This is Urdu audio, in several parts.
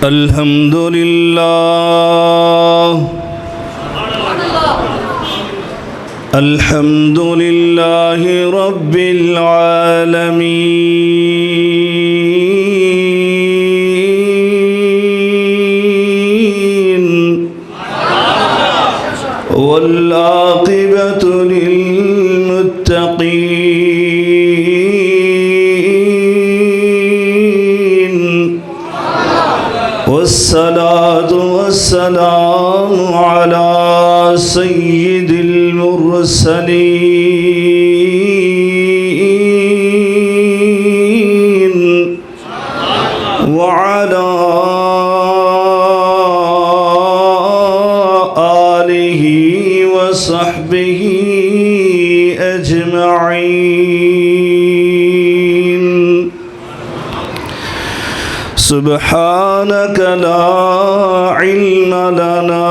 الحمد لله الحمد لله رب العالمين والعاقبة للمتقين والصلاة والسلام على سيد المرسلين وعلى آله وصحبه أجمعين. سبحانك لا علم لنا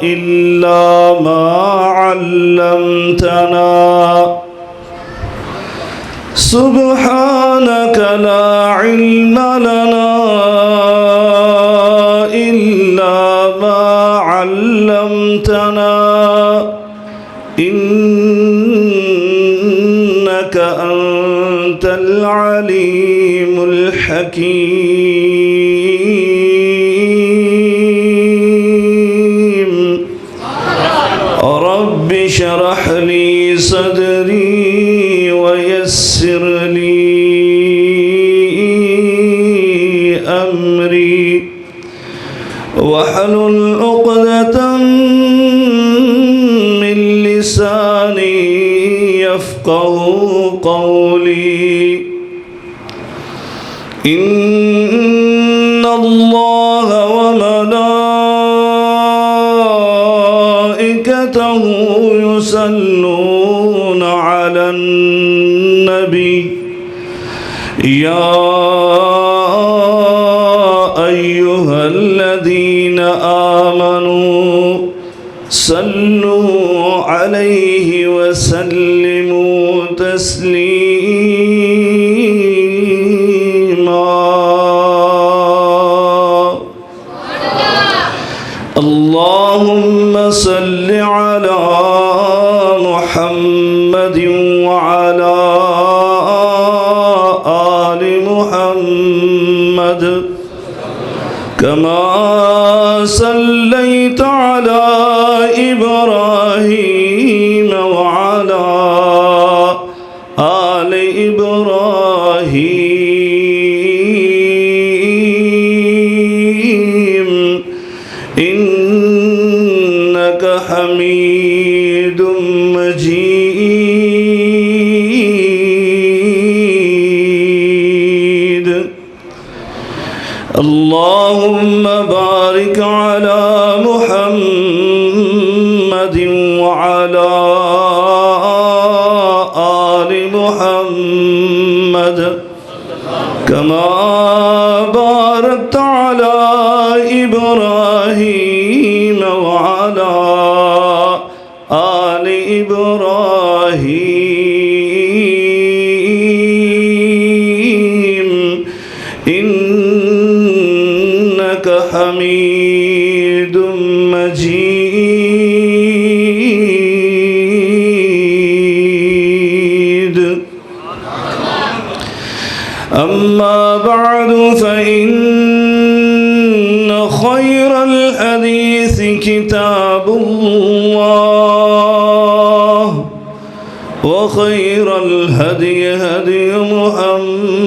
إلا ما علمتنا سبحانك لا علم لنا إلا ما علمتنا إنك أنت العليم الحكيم. رب اشرح لي صدري ويسر لي أمري واحلل عقدة من لساني يفقهوا قولي. إن الله وملائكته يصلون على النبي يا أيها الذين آمنوا صلوا عليه وسلموا تسليما. اللهم صل على محمد وعلى آل محمد كما صليت على إبراهيم وعلى آل إبراهيم إنك حميد مجيد. اللهم بارك على محمد وعلى آل محمد كما باركت على إبراهيم وعلى آل إبراهيم إنك حميد مجيد. أما بعد فإن خير الحديث كتاب الله وخير الهدي هدي محمد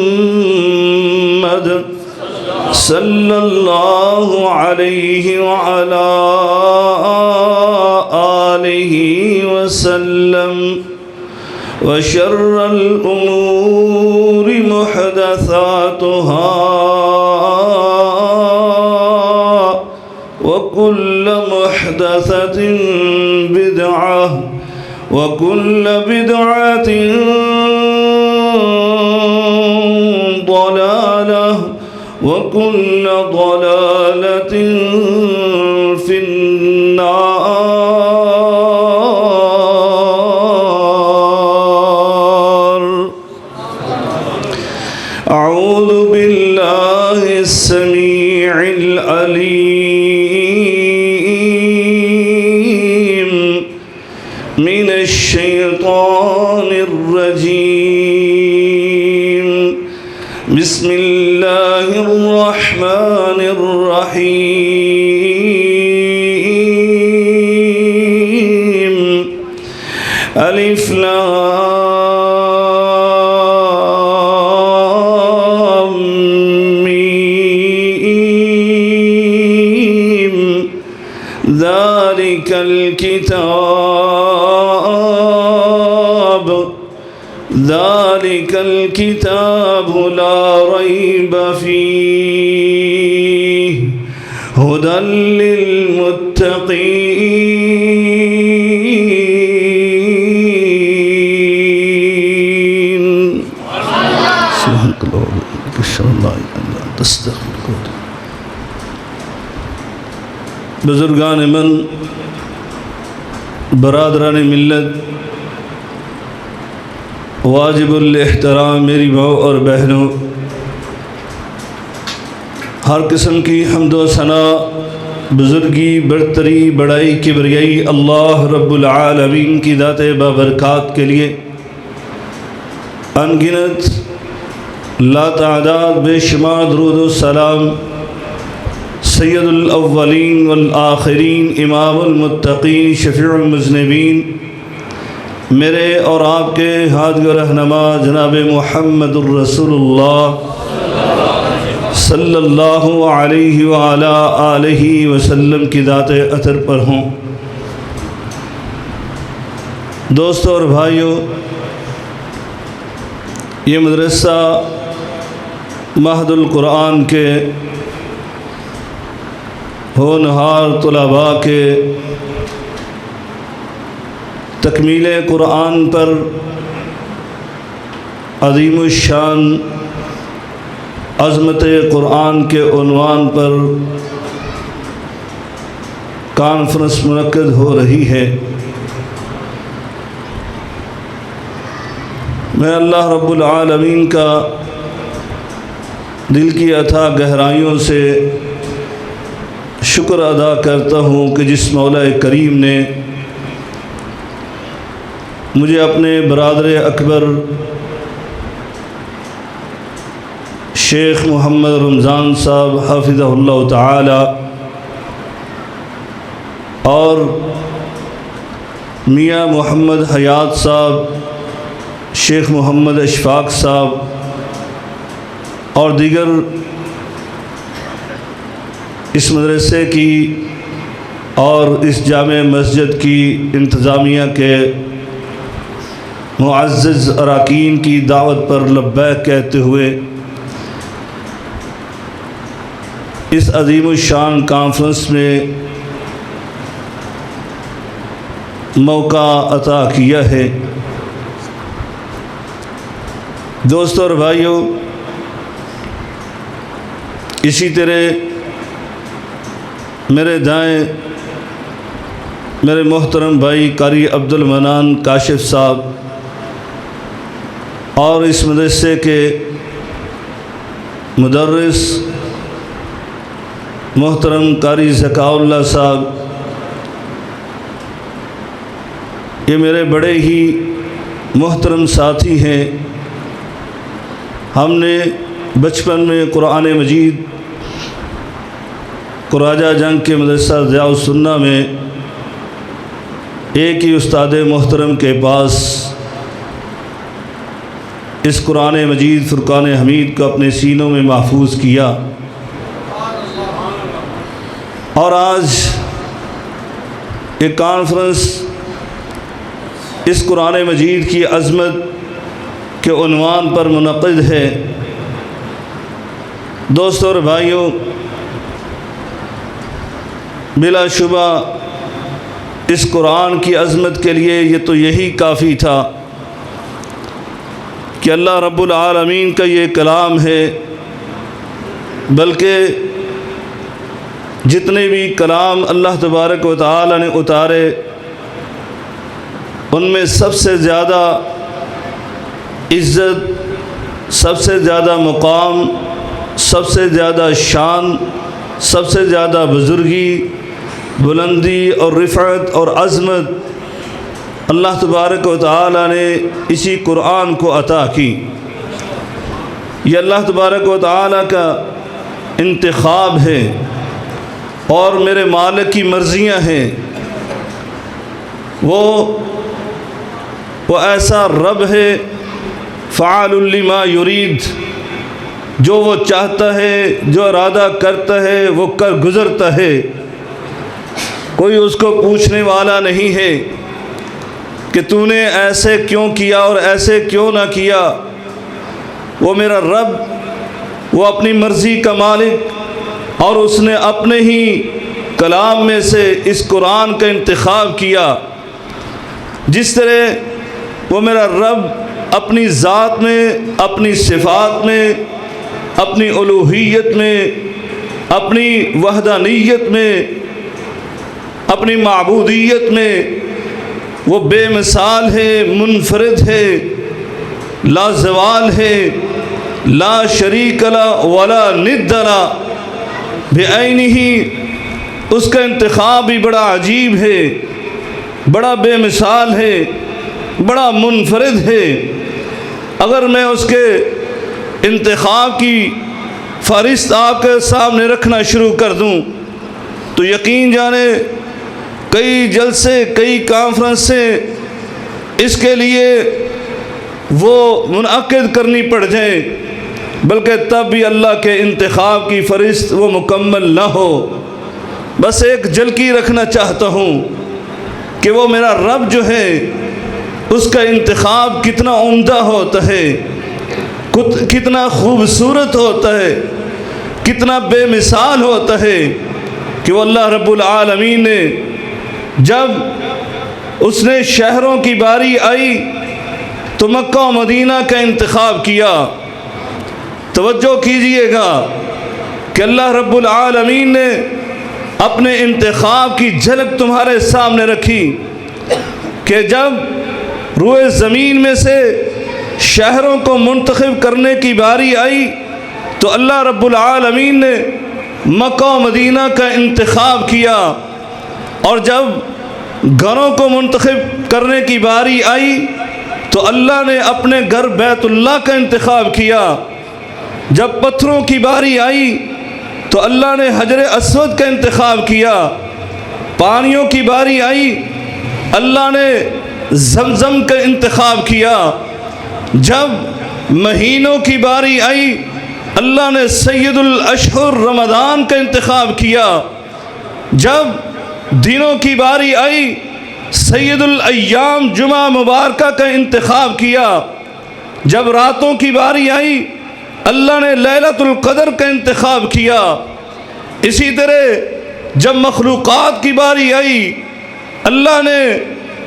صلى الله عليه وعلى آله وسلم وشر الأمور محدثاتها وكل محدثة بدعة وكل بدعة ضلالة وكل ضلالة في النار. أعوذ بالله السميع العليم من الشيطان الرجيم. بسم الله الرحمن الرحيم. ألف لام ميم. ذلك الكتاب لا ريب فيه هدى للمتقين. سبحانك اللهم وبحمدك أشهد أن لا إله إلا أنت أستغفرك وأتوب إليك. بزرگان من، برادران ملت، واجب الاحترام میری ماؤں اور بہنوں، ہر قسم کی حمد و ثنا، بزرگی، برتری، بڑائی، کبریائی اللہ رب العالمین کی ذات بابرکات کے لیے انگنت لا تعداد بے شمار درود و سلام سید الاولین والآخرین، امام المتقین، شفیع المذنبین، میرے اور آپ کے ہادی و رہنما جناب محمد الرسول اللہ صلی اللہ علیہ وآلہ آلہ وسلم کی ذات اطہر پر ہوں۔ دوستوں اور بھائیوں، یہ مدرسہ مہد القرآن کے ہونہار طلباء کے تکمیل قرآن پر عظیم الشان عظمت قرآن کے عنوان پر کانفرنس منعقد ہو رہی ہے۔ میں اللہ رب العالمین کا دل کی اتھاہ گہرائیوں سے شکر ادا کرتا ہوں کہ جس مولا کریم نے مجھے اپنے برادر اکبر شیخ محمد رمضان صاحب حافظہ اللہ تعالی اور میاں محمد حیات صاحب، شیخ محمد اشفاق صاحب اور دیگر اس مدرسے کی اور اس جامع مسجد کی انتظامیہ کے معزز اراکین کی دعوت پر لبیک کہتے ہوئے اس عظیم الشان کانفرنس میں موقع عطا کیا ہے۔ دوستوں اور بھائیوں، اسی طرح میرے دائیں میرے محترم بھائی قاری عبد المنان کاشف صاحب اور اس مدرسے کے مدرس محترم قاری ذکاء اللہ صاحب، یہ میرے بڑے ہی محترم ساتھی ہیں۔ ہم نے بچپن میں قرآن مجید قراجہ جنگ کے مدرسہ ضیاء السنہ میں ایک ہی استاد محترم کے پاس اس قرآن مجید فرقان حمید کو اپنے سینوں میں محفوظ کیا، اور آج یہ کانفرنس اس قرآن مجید کی عظمت کے عنوان پر منعقد ہے۔ دوستوں اور بھائیوں، بلا شبہ اس قرآن کی عظمت کے لیے یہ تو یہی کافی تھا کہ اللہ رب العالمین کا یہ کلام ہے، بلکہ جتنے بھی کلام اللہ تبارک و تعالی نے اتارے ان میں سب سے زیادہ عزت، سب سے زیادہ مقام، سب سے زیادہ شان، سب سے زیادہ بزرگی، بلندی اور رفعت اور عظمت اللہ تبارک و تعالی نے اسی قرآن کو عطا کی۔ یہ اللہ تبارک و تعالی کا انتخاب ہے اور میرے مالک کی مرضیاں ہیں۔ وہ ایسا رب ہے فعال لما یرید، جو وہ چاہتا ہے، جو ارادہ کرتا ہے وہ کر گزرتا ہے۔ کوئی اس کو پوچھنے والا نہیں ہے کہ تو نے ایسے کیوں کیا اور ایسے کیوں نہ کیا۔ وہ میرا رب، وہ اپنی مرضی کا مالک، اور اس نے اپنے ہی کلام میں سے اس قرآن کا انتخاب کیا۔ جس طرح وہ میرا رب اپنی ذات میں، اپنی صفات میں، اپنی الوہیت میں، اپنی وحدانیت میں، اپنی معبودیت میں وہ بے مثال ہے، منفرد ہے، لا زوال ہے، لا شریک له ولا ند له بعینہ۔ اس کا انتخاب بھی بڑا عجیب ہے، بڑا بے مثال ہے، بڑا منفرد ہے۔ اگر میں اس کے انتخاب کی فہرست آپ کے سامنے رکھنا شروع کر دوں تو یقین جانے کئی جلسے، کئی کانفرنسیں اس کے لیے وہ منعقد کرنی پڑ جائیں، بلکہ تب بھی اللہ کے انتخاب کی فہرست وہ مکمل نہ ہو۔ بس ایک جھلکی رکھنا چاہتا ہوں کہ وہ میرا رب جو ہے اس کا انتخاب کتنا عمدہ ہوتا ہے، کتنا خوبصورت ہوتا ہے، کتنا بے مثال ہوتا ہے کہ وہ اللہ رب العالمین نے جب اس نے شہروں کی باری آئی تو مکہ و مدینہ کا انتخاب کیا۔ توجہ کیجئے گا کہ اللہ رب العالمین نے اپنے انتخاب کی جھلک تمہارے سامنے رکھی کہ جب روئے زمین میں سے شہروں کو منتخب کرنے کی باری آئی تو اللہ رب العالمین نے مکہ و مدینہ کا انتخاب کیا، اور جب گھروں کو منتخب کرنے کی باری آئی تو اللہ نے اپنے گھر بیت اللہ کا انتخاب کیا۔ جب پتھروں کی باری آئی تو اللہ نے حجر اسود کا انتخاب کیا۔ پانیوں کی باری آئی اللہ نے زمزم کا انتخاب کیا۔ جب مہینوں کی باری آئی اللہ نے سید الاشہر رمضان کا انتخاب کیا۔ جب دنوں کی باری آئی سید الایام جمعہ مبارکہ کا انتخاب کیا۔ جب راتوں کی باری آئی اللہ نے لیلۃ القدر کا انتخاب کیا۔ اسی طرح جب مخلوقات کی باری آئی اللہ نے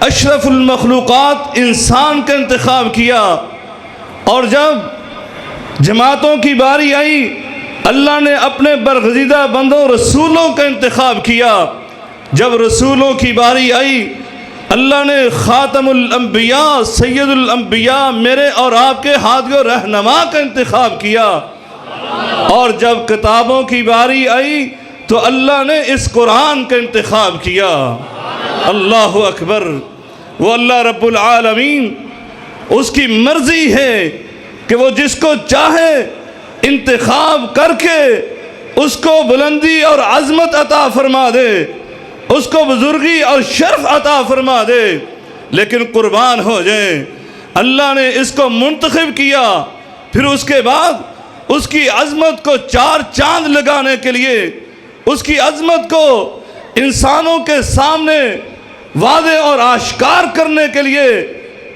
اشرف المخلوقات انسان کا انتخاب کیا، اور جب جماعتوں کی باری آئی اللہ نے اپنے برگزیدہ بندوں رسولوں کا انتخاب کیا۔ جب رسولوں کی باری آئی اللہ نے خاتم الانبیاء سید الانبیاء میرے اور آپ کے ہادی و رہنما کا انتخاب کیا، اور جب کتابوں کی باری آئی تو اللہ نے اس قرآن کا انتخاب کیا۔ اللہ اکبر! وہ اللہ رب العالمین اس کی مرضی ہے کہ وہ جس کو چاہے انتخاب کر کے اس کو بلندی اور عظمت عطا فرما دے، اس کو بزرگی اور شرف عطا فرما دے۔ لیکن قربان ہو جائیں، اللہ نے اس کو منتخب کیا، پھر اس کے بعد اس کی عظمت کو چار چاند لگانے کے لیے، اس کی عظمت کو انسانوں کے سامنے واضح اور آشکار کرنے کے لیے،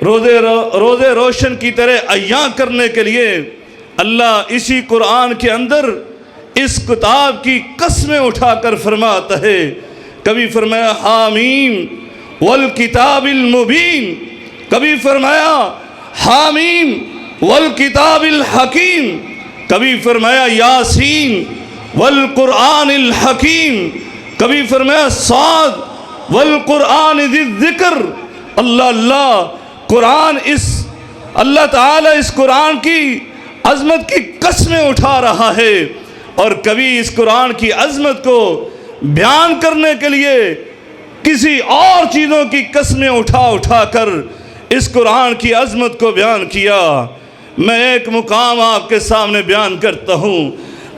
روزے روشن کی طرح عیاں کرنے کے لیے اللہ اسی قرآن کے اندر اس کتاب کی قسمیں اٹھا کر فرماتا ہے۔ کبھی فرمایا حامیم والکتاب المبین، کبھی فرمایا حامیم والکتاب الحکیم، کبھی فرمایا یاسین والقرآن الحکیم، کبھی فرمایا صاد والقرآن ذی الذکر۔ اللہ اللہ! قرآن اللہ تعالیٰ اس قرآن کی عظمت کی قسمیں اٹھا رہا ہے، اور کبھی اس قرآن کی عظمت کو بیان کرنے کے لیے کسی اور چیزوں کی قسمیں اٹھا کر اس قرآن کی عظمت کو بیان کیا۔ میں ایک مقام آپ کے سامنے بیان کرتا ہوں۔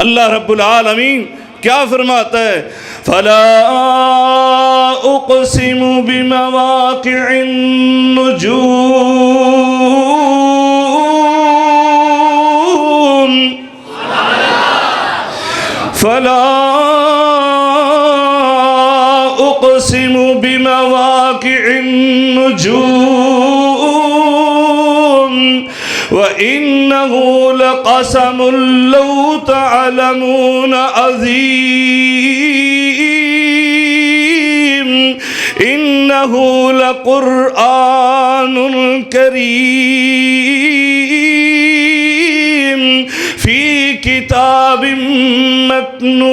اللہ رب العالمین کیا فرماتا ہے؟ فَلَا أُقْسِمُ بِمَوَاقِعِ النُّجُومِ فَلَا أُقْسِمُ بِمَوَاقِعِ النُّجُومِ وَإِنَّهُ لَقَسَمٌ لَوْ تَعْلَمُونَ عَظِيمٌ إِنَّهُ لَقُرْآنٌ كَرِيمٌ فِي كِتَابٍ مَّكْنُونٍ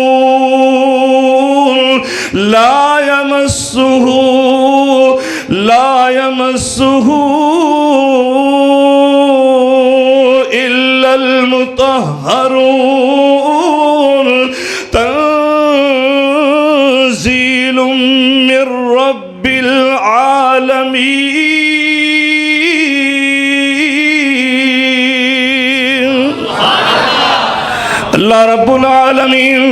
لَا يَمَسُّهُ إِلَّا الْمُطَهَّرُونَ تَنزِيلٌ مِّن رَّبِّ الْعَالَمِينَ۔ اللہ رب العالمین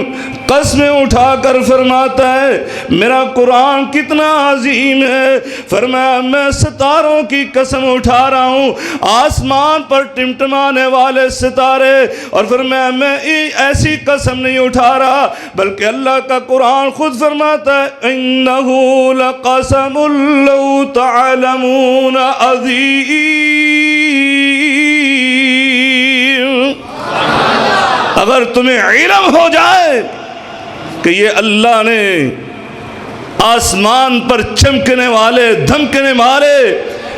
قسمیں اٹھا کر فرماتا ہے میرا قرآن کتنا عظیم ہے۔ فرمایا میں ستاروں کی قسم اٹھا رہا ہوں، آسمان پر ٹمٹمانے والے ستارے، اور فرمایا میں ایسی قسم نہیں اٹھا رہا بلکہ اللہ کا قرآن خود فرماتا ہے إِنَّهُ لَقَسَمٌ لَوْ تَعْلَمُونَ عَظِيمٌ۔ اگر تمہیں علم ہو جائے کہ یہ اللہ نے آسمان پر چمکنے والے، دھمکنے والے،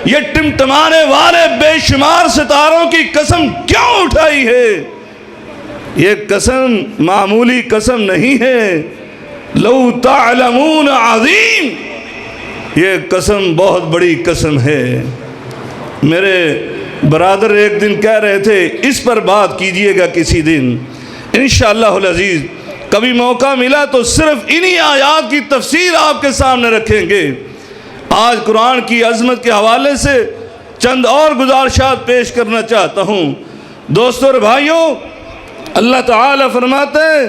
یہ ٹمٹمانے والے بے شمار ستاروں کی قسم کیوں اٹھائی ہے، یہ قسم معمولی قسم نہیں ہے۔ لو تعلمون عظیم، یہ قسم بہت بڑی قسم ہے۔ میرے برادر ایک دن کہہ رہے تھے اس پر بات کیجئے گا کسی دن انشاءاللہ العزیز، کبھی موقع ملا تو صرف انہی آیات کی تفسیر آپ کے سامنے رکھیں گے۔ آج قرآن کی عظمت کے حوالے سے چند اور گزارشات پیش کرنا چاہتا ہوں۔ دوستو اور بھائیوں، اللہ تعالیٰ فرماتے ہیں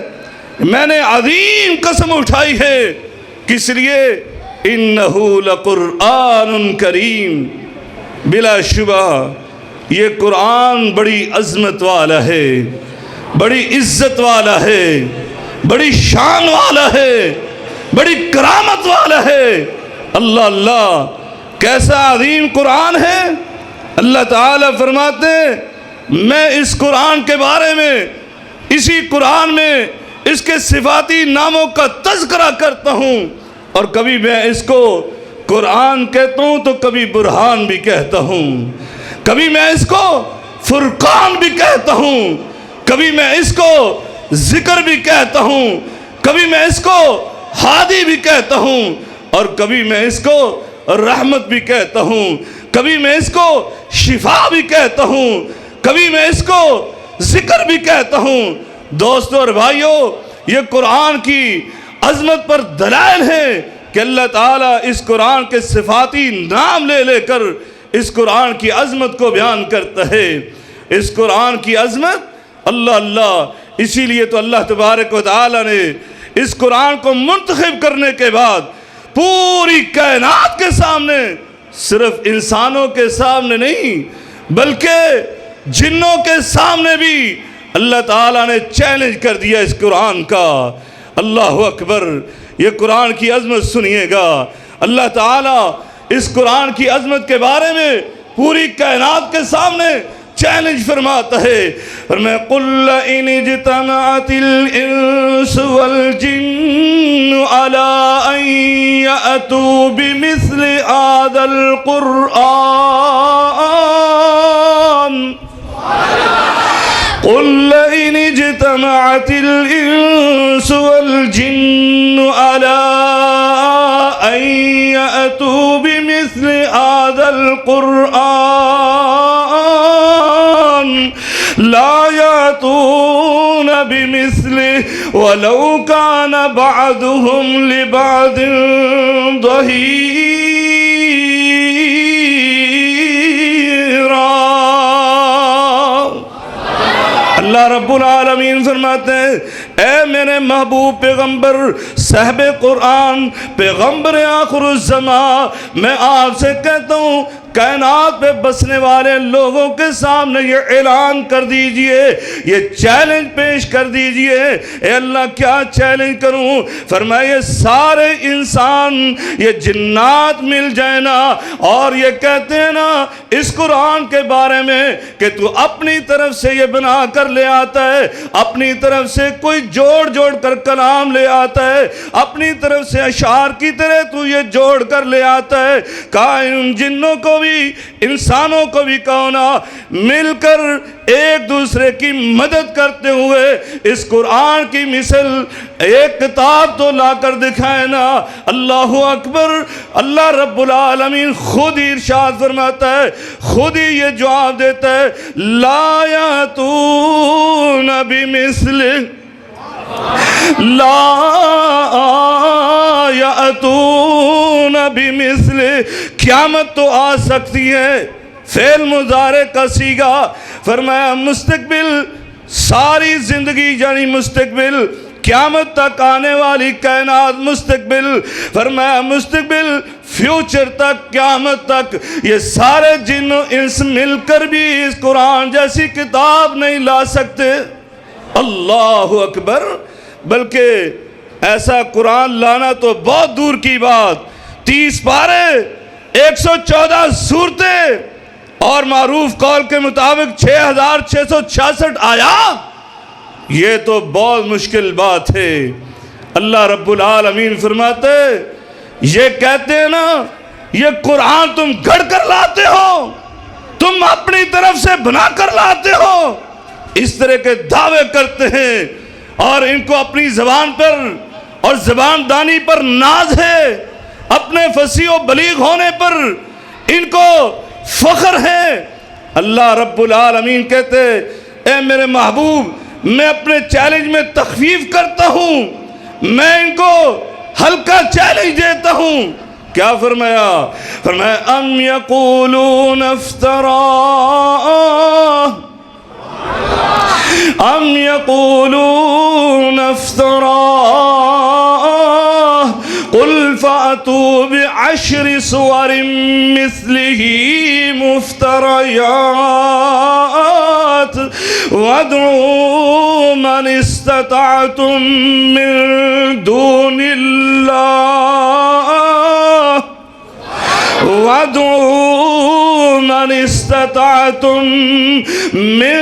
میں نے عظیم قسم اٹھائی ہے، کس لیے؟ إِنَّهُ لَقُرْآنٌ كَرِيمٌ، بلا شبہ یہ قرآن بڑی عظمت والا ہے، بڑی عزت والا ہے، بڑی شان والا ہے، بڑی کرامت والا ہے۔ اللہ اللہ کیسا عظیم قرآن ہے۔ اللہ تعالیٰ فرماتے ہیں میں اس قرآن کے بارے میں، اسی قرآن میں اس کے صفاتی ناموں کا تذکرہ کرتا ہوں، اور کبھی میں اس کو قرآن کہتا ہوں تو کبھی برہان بھی کہتا ہوں، کبھی میں اس کو فرقان بھی کہتا ہوں، کبھی میں اس کو ذکر بھی کہتا ہوں، کبھی میں اس کو ہادی بھی کہتا ہوں، اور کبھی میں اس کو رحمت بھی کہتا ہوں، کبھی میں اس کو شفا بھی کہتا ہوں، کبھی میں اس کو ذکر بھی کہتا ہوں۔ دوستو اور بھائیوں، یہ قرآن کی عظمت پر دلائل ہیں کہ اللہ تعالیٰ اس قرآن کے صفاتی نام لے لے کر اس قرآن کی عظمت کو بیان کرتا ہے۔ اس قرآن کی عظمت اللہ اللہ، اسی لیے تو اللہ تبارک و تعالیٰ نے اس قرآن کو منتخب کرنے کے بعد پوری کائنات کے سامنے، صرف انسانوں کے سامنے نہیں بلکہ جنوں کے سامنے بھی اللہ تعالیٰ نے چیلنج کر دیا اس قرآن کا۔ اللہ اکبر، یہ قرآن کی عظمت سنیے گا۔ اللہ تعالیٰ اس قرآن کی عظمت کے بارے میں پوری کائنات کے سامنے چیلنج فرماتا ہے، فرمایا قُلْ إِنِ اجْتَمَعَتِ الْإِنسُ وَالْجِنُّ عَلَىٰ أَن يَأْتُوا بِمِثْلِ هَٰذَا الْقُرْآنِ قُلْ إِنِ اجْتَمَعَتِ الْإِنسُ وَالْجِنُّ عَلَىٰ أَن يَأْتُوا بِمِثْلِ هَٰذَا الْقُرْآنِ لَا بمثله ولو كان بعضهم لبعض ظهيرا۔ اللہ رب العالمین فرماتے ہیں اے میرے محبوب پیغمبر صاحب قرآن پیغمبر آخر الزمان، میں آپ سے کہتا ہوں کائنات پہ بسنے والے لوگوں کے سامنے یہ اعلان کر دیجئے، یہ چیلنج پیش کر دیجئے۔ اے اللہ کیا چیلنج کروں؟ فرمایا یہ سارے انسان یہ جنات مل جائیں نا اور یہ کہتے ہیں نا اس قرآن کے بارے میں کہ تو اپنی طرف سے یہ بنا کر لے آتا ہے، اپنی طرف سے کوئی جوڑ کر کلام لے آتا ہے، اپنی طرف سے اشعار کی طرح تو یہ جوڑ کر لے آتا ہے، کائن جنوں کو بھی انسانوں کو بھی کہو نا مل کر ایک دوسرے کی مدد کرتے ہوئے اس قرآن کی مثل ایک کتاب تو لا کر دکھائے نا۔ اللہ اکبر۔ اللہ رب العالمین خود ہی ارشاد فرماتا ہے، خود ہی یہ جواب دیتا ہے لا یاتون بمثلہ لا یاتون بمثلہ۔ قیامت تو آ سکتی ہے، فعل مضارع کا صیغہ، فرمایا مستقبل ساری زندگی یعنی مستقبل قیامت تک آنے والی کائنات مستقبل، فرمایا مستقبل فیوچر تک قیامت تک یہ سارے جن و انس مل کر بھی اس قرآن جیسی کتاب نہیں لا سکتے۔ اللہ اکبر۔ بلکہ ایسا قرآن لانا تو بہت دور کی بات، 30 پارے 114 سورتیں اور معروف قول کے مطابق 6666 آیات، یہ تو بہت مشکل بات ہے۔ اللہ رب العالمین فرماتے یہ کہتے ہیں نا یہ قرآن تم گھڑ کر لاتے ہو، تم اپنی طرف سے بنا کر لاتے ہو، اس طرح کے دعوے کرتے ہیں اور ان کو اپنی زبان پر اور زبان دانی پر ناز ہے، اپنے فصیح و بلیغ ہونے پر ان کو فخر ہے۔ اللہ رب العالمین کہتے اے میرے محبوب میں اپنے چیلنج میں تخفیف کرتا ہوں، میں ان کو ہلکا چیلنج دیتا ہوں۔ کیا فرمایا؟ فرمایا ام یقولون افتراء ام یقولون افتراء قل فأتوا بعشر سور مثله مفتريات وادعوا من استطعتم من دون الله وادعوا من استطعتم من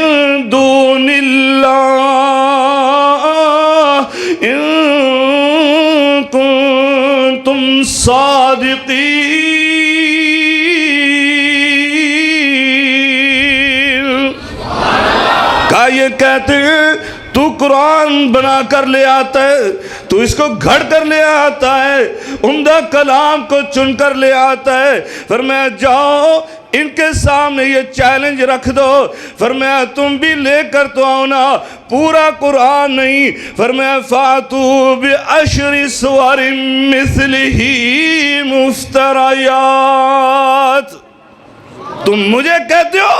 دون الله إن كنتم صادقين۔ کہا یہ کہتے ہیں تو قرآن بنا کر لے آتا ہے، تو اس کو گھڑ کر لے آتا ہے، عمدہ کلام کو چن کر لے آتا ہے۔ فرمایا جاؤ ان کے سامنے یہ چیلنج رکھ دو، فرمایا تم بھی لے کر تو آؤ نا، پورا قرآن نہیں، فرمایا فَأْتُوا بِعَشْرِ سُوَرٍ مِثْلِهِ مُفْتَرَيَاتٍ۔ تم مجھے کہتے ہو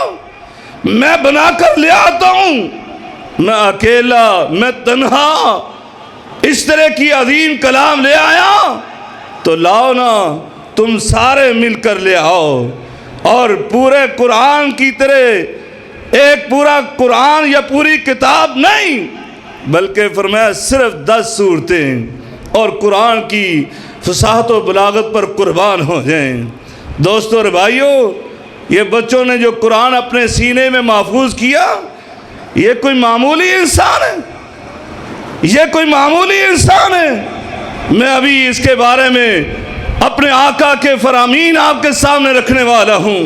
میں بنا کر لے آتا ہوں، میں اکیلا میں تنہا اس طرح کی عظیم کلام لے آیا، تو لاؤ نا تم سارے مل کر لے آؤ، اور پورے قرآن کی طرح ایک پورا قرآن یا پوری کتاب نہیں، بلکہ فرمایا صرف 10 سورتیں اور قرآن کی فصاحت و بلاغت پر قربان ہو جائیں۔ دوستو اور بھائیو، یہ بچوں نے جو قرآن اپنے سینے میں محفوظ کیا، یہ کوئی معمولی انسان ہے، یہ کوئی معمولی انسان ہے۔ میں ابھی اس کے بارے میں اپنے آقا کے فرامین آپ کے سامنے رکھنے والا ہوں۔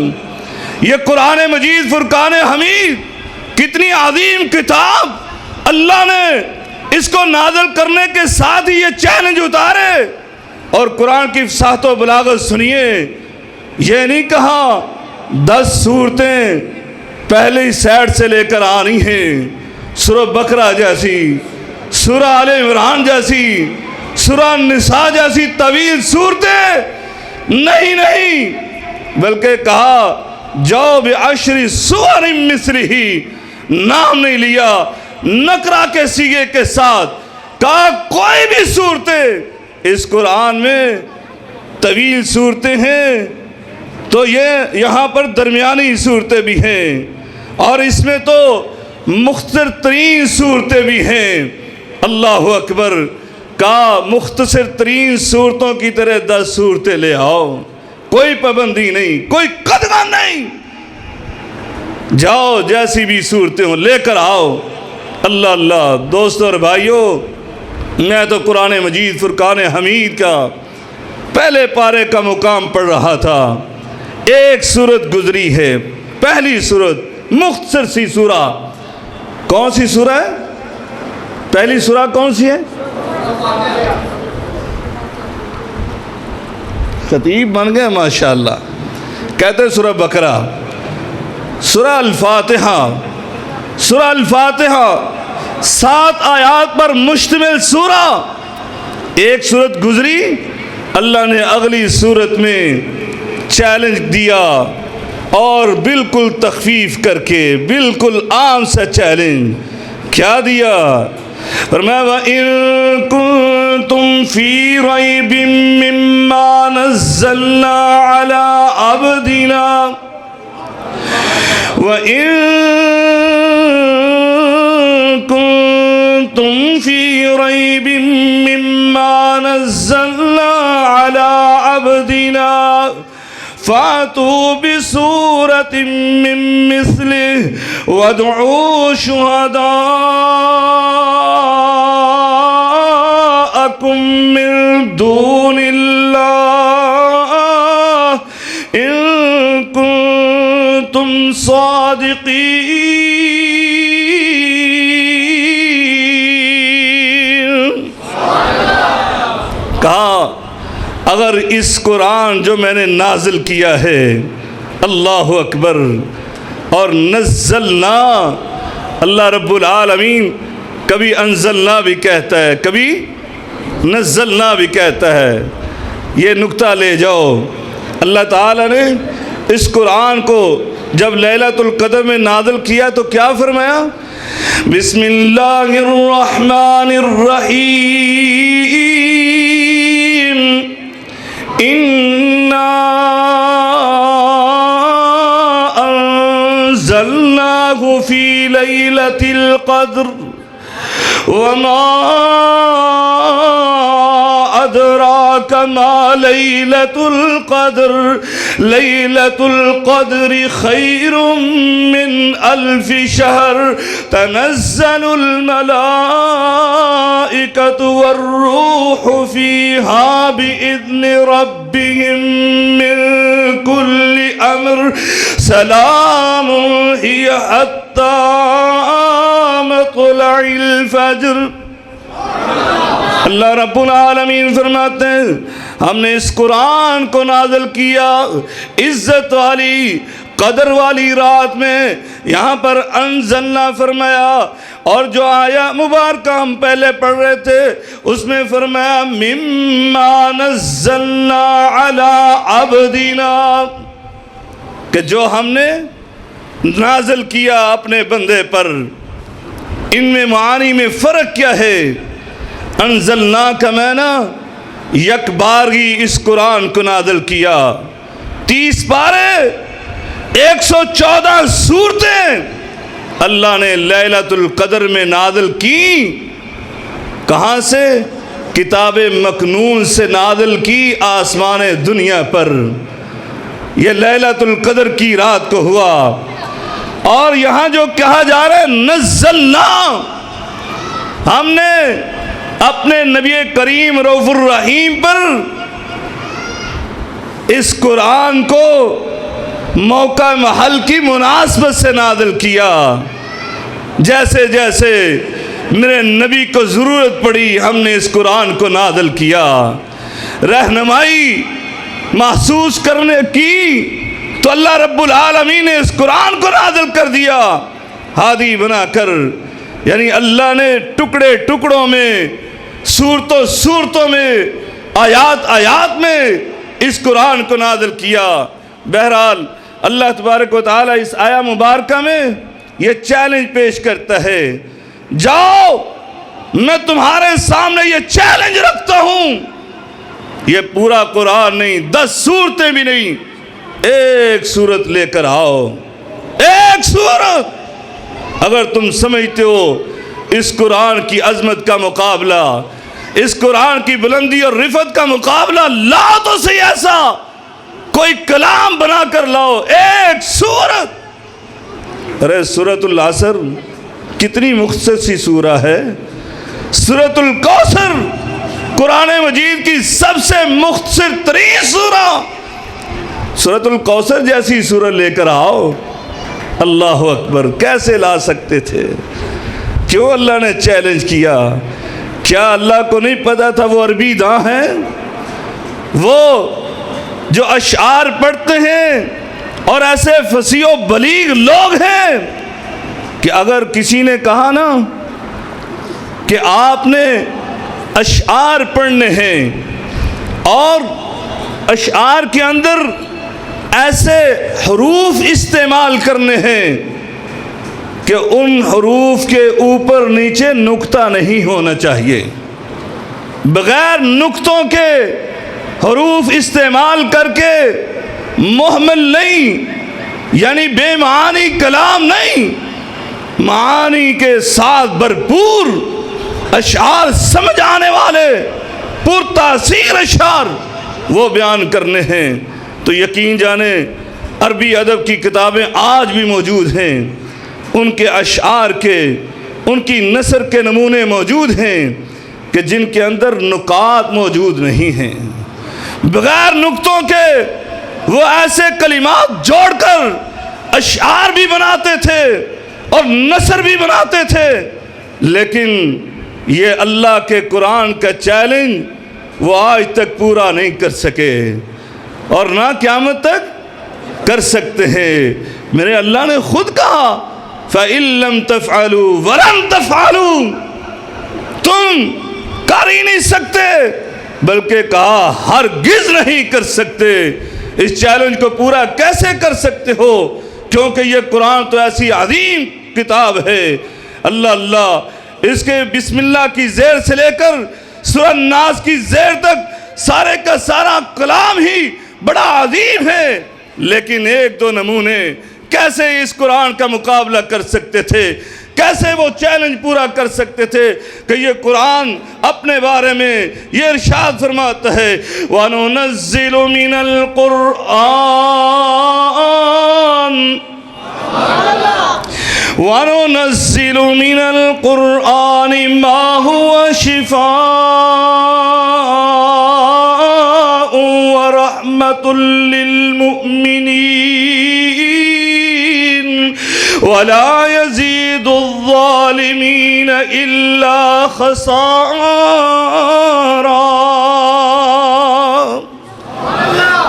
یہ قرآن مجید فرقان حمید کتنی عظیم کتاب، اللہ نے اس کو نازل کرنے کے ساتھ ہی یہ چیلنج اتارے، اور قرآن کی فصاحت و بلاغت سنیے۔ یہ نہیں کہا 10 سورتیں پہلے ہی سیٹ سے لے کر آنی ہیں، سورہ بقرہ جیسی، سورہ آل عمران جیسی، سورہ نساء جیسی طویل صورتیں نہیں، بلکہ کہا جاؤ بعشر سور مثلہ، نام نہیں لیا، نکرہ کے صیغے کے ساتھ، کہا کوئی بھی صورتیں اس قرآن میں طویل صورتیں ہیں تو یہ یہاں پر درمیانی صورتیں بھی ہیں، اور اس میں تو مختصر ترین صورتیں بھی ہیں۔ اللہ اکبر، کہا مختصر ترین صورتوں کی طرح 10 صورتیں لے آؤ، کوئی پابندی نہیں، کوئی قدغن نہیں، جاؤ جیسی بھی صورتیں ہوں لے کر آؤ۔ اللہ اللہ، دوستوں اور بھائیوں، میں تو قرآن مجید فرقان حمید کا پہلے پارے کا مقام پڑھ رہا تھا، ایک سورت گزری ہے، پہلی سورت، مختصر سی سورہ۔ کون سی سورہ ہے؟ پہلی سورہ کون سی ہے؟ خطیب بن گئے ماشاءاللہ، کہتے ہیں سورہ بقرہ، سورہ الفاتحہ۔ سورہ الفاتحہ 7 آیات پر مشتمل سورہ، ایک سورت گزری، اللہ نے اگلی سورت میں چیلنج دیا، اور بالکل تخفیف کر کے، بالکل عام سا چیلنج کیا دیا؟ فرمایا وَإِن كُنتُمْ فِي رَيْبٍ مِّمَّا نَزَّلْنَا عَلَىٰ عَبْدِنَا وَإِن كُنتُمْ فِي رَيْبٍ مِّمَّا نَزَّلْنَا عَلَىٰ عَبْدِنَا فَأْتُوا بِسُورَةٍ مِّن مِّثْلِهِ وَادْعُوا شُهَدَاءَكُم مِّن دُونِ اللَّهِ إِن كُنتُمْ صَادِقِينَ۔ کہا اگر اس قرآن جو میں نے نازل کیا ہے، اللہ اکبر، اور نزلنا، اللہ رب العالمین کبھی انزلنا بھی کہتا ہے، کبھی نزلنا بھی کہتا ہے، یہ نکتہ لے جاؤ۔ اللہ تعالیٰ نے اس قرآن کو جب لیلۃ القدر میں نازل کیا تو کیا فرمایا؟ بسم اللہ الرحمن الرحیم، اِنَّا أَنزَلْنَاهُ فِي لَيْلَةِ الْقَدْرِ وَمَا أَدْرَاكَ مَا لَيْلَةُ الْقَدْرِ لَيْلَةُ الْقَدْرِ خَيْرٌ مِّنْ أَلْفِ شَهْرٍ تَنَزَّلُ الْمَلَائِكَةُ وَالرُّوحُ فِيهَا بِإِذْنِ رَبِّهِم مِّن كُلِّ أَمْرٍ سَلَامٌ هِيَ حَتَّى مَطْلَعِ الْفَجْرِ۔ اللہ رب العالمین فرماتے ہیں ہم نے اس قرآن کو نازل کیا عزت والی قدر والی رات میں، یہاں پر انزلنا فرمایا، اور جو آیا مبارکہ ہم پہلے پڑھ رہے تھے اس میں فرمایا مما نزلنا علی عبدنا، کہ جو ہم نے نازل کیا اپنے بندے پر۔ ان میں معانی میں فرق کیا ہے؟ انزلنا کا معنی یک بارگی اس قرآن کو نازل کیا، 30 پارے، 114 سورتیں اللہ نے لیلۃ القدر میں نازل کی۔ کہاں سے؟ کتاب مکنون سے نازل کی آسمان دنیا پر، یہ لیلۃ القدر کی رات کو ہوا۔ اور یہاں جو کہا جا رہا ہے نزلنا، ہم نے اپنے نبی کریم رؤوف الرحیم پر اس قرآن کو موقع محل کی مناسبت سے نازل کیا، جیسے جیسے میرے نبی کو ضرورت پڑی ہم نے اس قرآن کو نازل کیا۔ رہنمائی محسوس کرنے کی تو اللہ رب العالمین نے اس قرآن کو نازل کر دیا، ہادی بنا کر یعنی اللہ نے ٹکڑے ٹکڑوں میں، صورتوں صورتوں میں، آیات آیات میں اس قرآن کو نازل کیا۔ بہرحال اللہ تبارک و تعالیٰ اس آیہ مبارکہ میں یہ چیلنج پیش کرتا ہے، جاؤ میں تمہارے سامنے یہ چیلنج رکھتا ہوں، یہ پورا قرآن نہیں، 10 سورتیں بھی نہیں، ایک سورت لے کر آؤ، ایک سورت۔ اگر تم سمجھتے ہو اس قرآن کی عظمت کا مقابلہ، اس قرآن کی بلندی اور رفعت کا مقابلہ، لاؤ تو صحیح ایسا کوئی کلام بنا کر لاؤ، ایک سورت۔ ارے سورۃ العصر کتنی مختصر سی سورہ ہے، سورۃ الکوثر قرآن مجید کی سب سے مختصر ترین سورہ، سورۃ الکوثر جیسی سورہ لے کر آؤ۔ اللہ اکبر، کیسے لا سکتے تھے؟ کیوں اللہ نے چیلنج کیا؟ کیا اللہ کو نہیں پتا تھا وہ عربی داں ہیں، وہ جو اشعار پڑھتے ہیں اور ایسے فصیح و بلیغ لوگ ہیں کہ اگر کسی نے کہا نا کہ آپ نے اشعار پڑھنے ہیں اور اشعار کے اندر ایسے حروف استعمال کرنے ہیں کہ ان حروف کے اوپر نیچے نقطہ نہیں ہونا چاہیے، بغیر نقطوں کے حروف استعمال کر کے محمل نہیں، یعنی بے معانی کلام نہیں، معانی کے ساتھ بھرپور اشعار، سمجھ آنے والے پر تاثیر اشعار وہ بیان کرنے ہیں، تو یقین جانے عربی ادب کی کتابیں آج بھی موجود ہیں، ان کے اشعار کے، ان کی نثر کے نمونے موجود ہیں کہ جن کے اندر نکات موجود نہیں ہیں، بغیر نقطوں کے وہ ایسے کلمات جوڑ کر اشعار بھی بناتے تھے اور نثر بھی بناتے تھے، لیکن یہ اللہ کے قرآن کا چیلنج وہ آج تک پورا نہیں کر سکے اور نہ قیامت تک کر سکتے ہیں۔ میرے اللہ نے خود کہا فَإِن لَمْ تَفْعَلُوا وَلَن تَفْعَلُوا، تم کر ہی نہیں سکتے، بلکہ کہا ہرگز نہیں کر سکتے۔ اس چیلنج کو پورا کیسے کر سکتے ہو؟ کیونکہ یہ قرآن تو ایسی عظیم کتاب ہے، اللہ اللہ، اس کے بسم اللہ کی زیر سے لے کر سورہ الناس کی زیر تک سارے کا سارا کلام ہی بڑا عظیم ہے، لیکن ایک دو نمونے کیسے اس قرآن کا مقابلہ کر سکتے تھے، کیسے وہ چیلنج پورا کر سکتے تھے کہ یہ قرآن اپنے بارے میں یہ ارشاد فرماتا ہے وَنُنَزِّلُ مِنَ الْقُرْآنِ مَا هُوَ شِفَاءٌ وَرَحْمَةٌ لِّلْمُؤْمِنِينَ وَلَا يَزِيدُ الظَّالِمِينَ إِلَّا خَسَارًا۔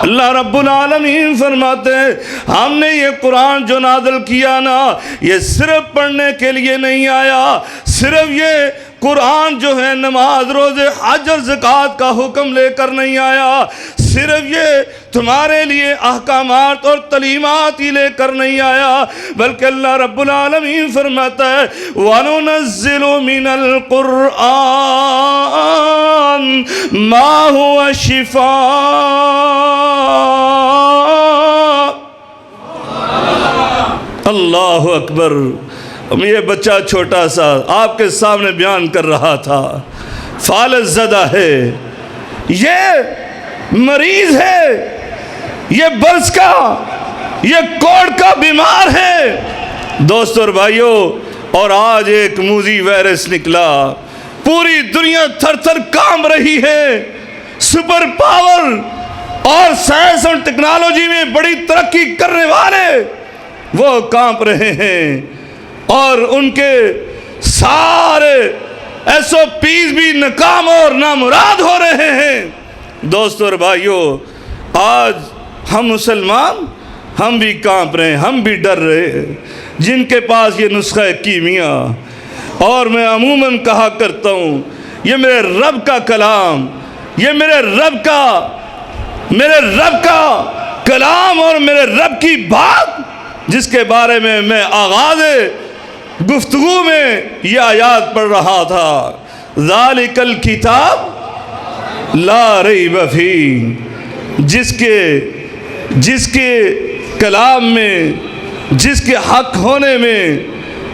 اللہ رب العالمین فرماتے ہیں ہم نے یہ قرآن جو نازل کیا نا، یہ صرف پڑھنے کے لیے نہیں آیا، صرف یہ قرآن جو ہے نماز، روزے، حج اور زکوٰۃ کا حکم لے کر نہیں آیا، صرف یہ تمہارے لیے احکامات اور تعلیمات ہی لے کر نہیں آیا، بلکہ اللہ رب العالمین فرماتا ہے وَنُنَزِّلُ مِنَ الْقُرْآنِ مَا هُوَ شِفَاءٌ۔ اللہ اکبر۔ یہ بچہ چھوٹا سا آپ کے سامنے بیان کر رہا تھا، فالج زدہ ہے، یہ مریض ہے، یہ برس کا، یہ کوڑ کا بیمار ہے دوستو اور بھائیوں، اور آج ایک موذی وائرس نکلا، پوری دنیا تھر تھر کانپ رہی ہے، سپر پاور اور سائنس اور ٹیکنالوجی میں بڑی ترقی کرنے والے وہ کانپ رہے ہیں، اور ان کے سارے ایس او پیز بھی ناکام اور نامراد ہو رہے ہیں دوستو اور بھائیوں۔ آج ہم مسلمان ہم بھی کانپ رہے ہیں، ہم بھی ڈر رہے ہیں، جن کے پاس یہ نسخہ کیمیا اور میں عموماً کہا کرتا ہوں یہ میرے رب کا کلام، یہ میرے رب کا کلام اور میرے رب کی بات جس کے بارے میں میں آغاز گفتگو میں یہ آیات پڑھ رہا تھا، ذالک الکتاب لا ریب فیہ، جس کے کلام میں، جس کے حق ہونے میں،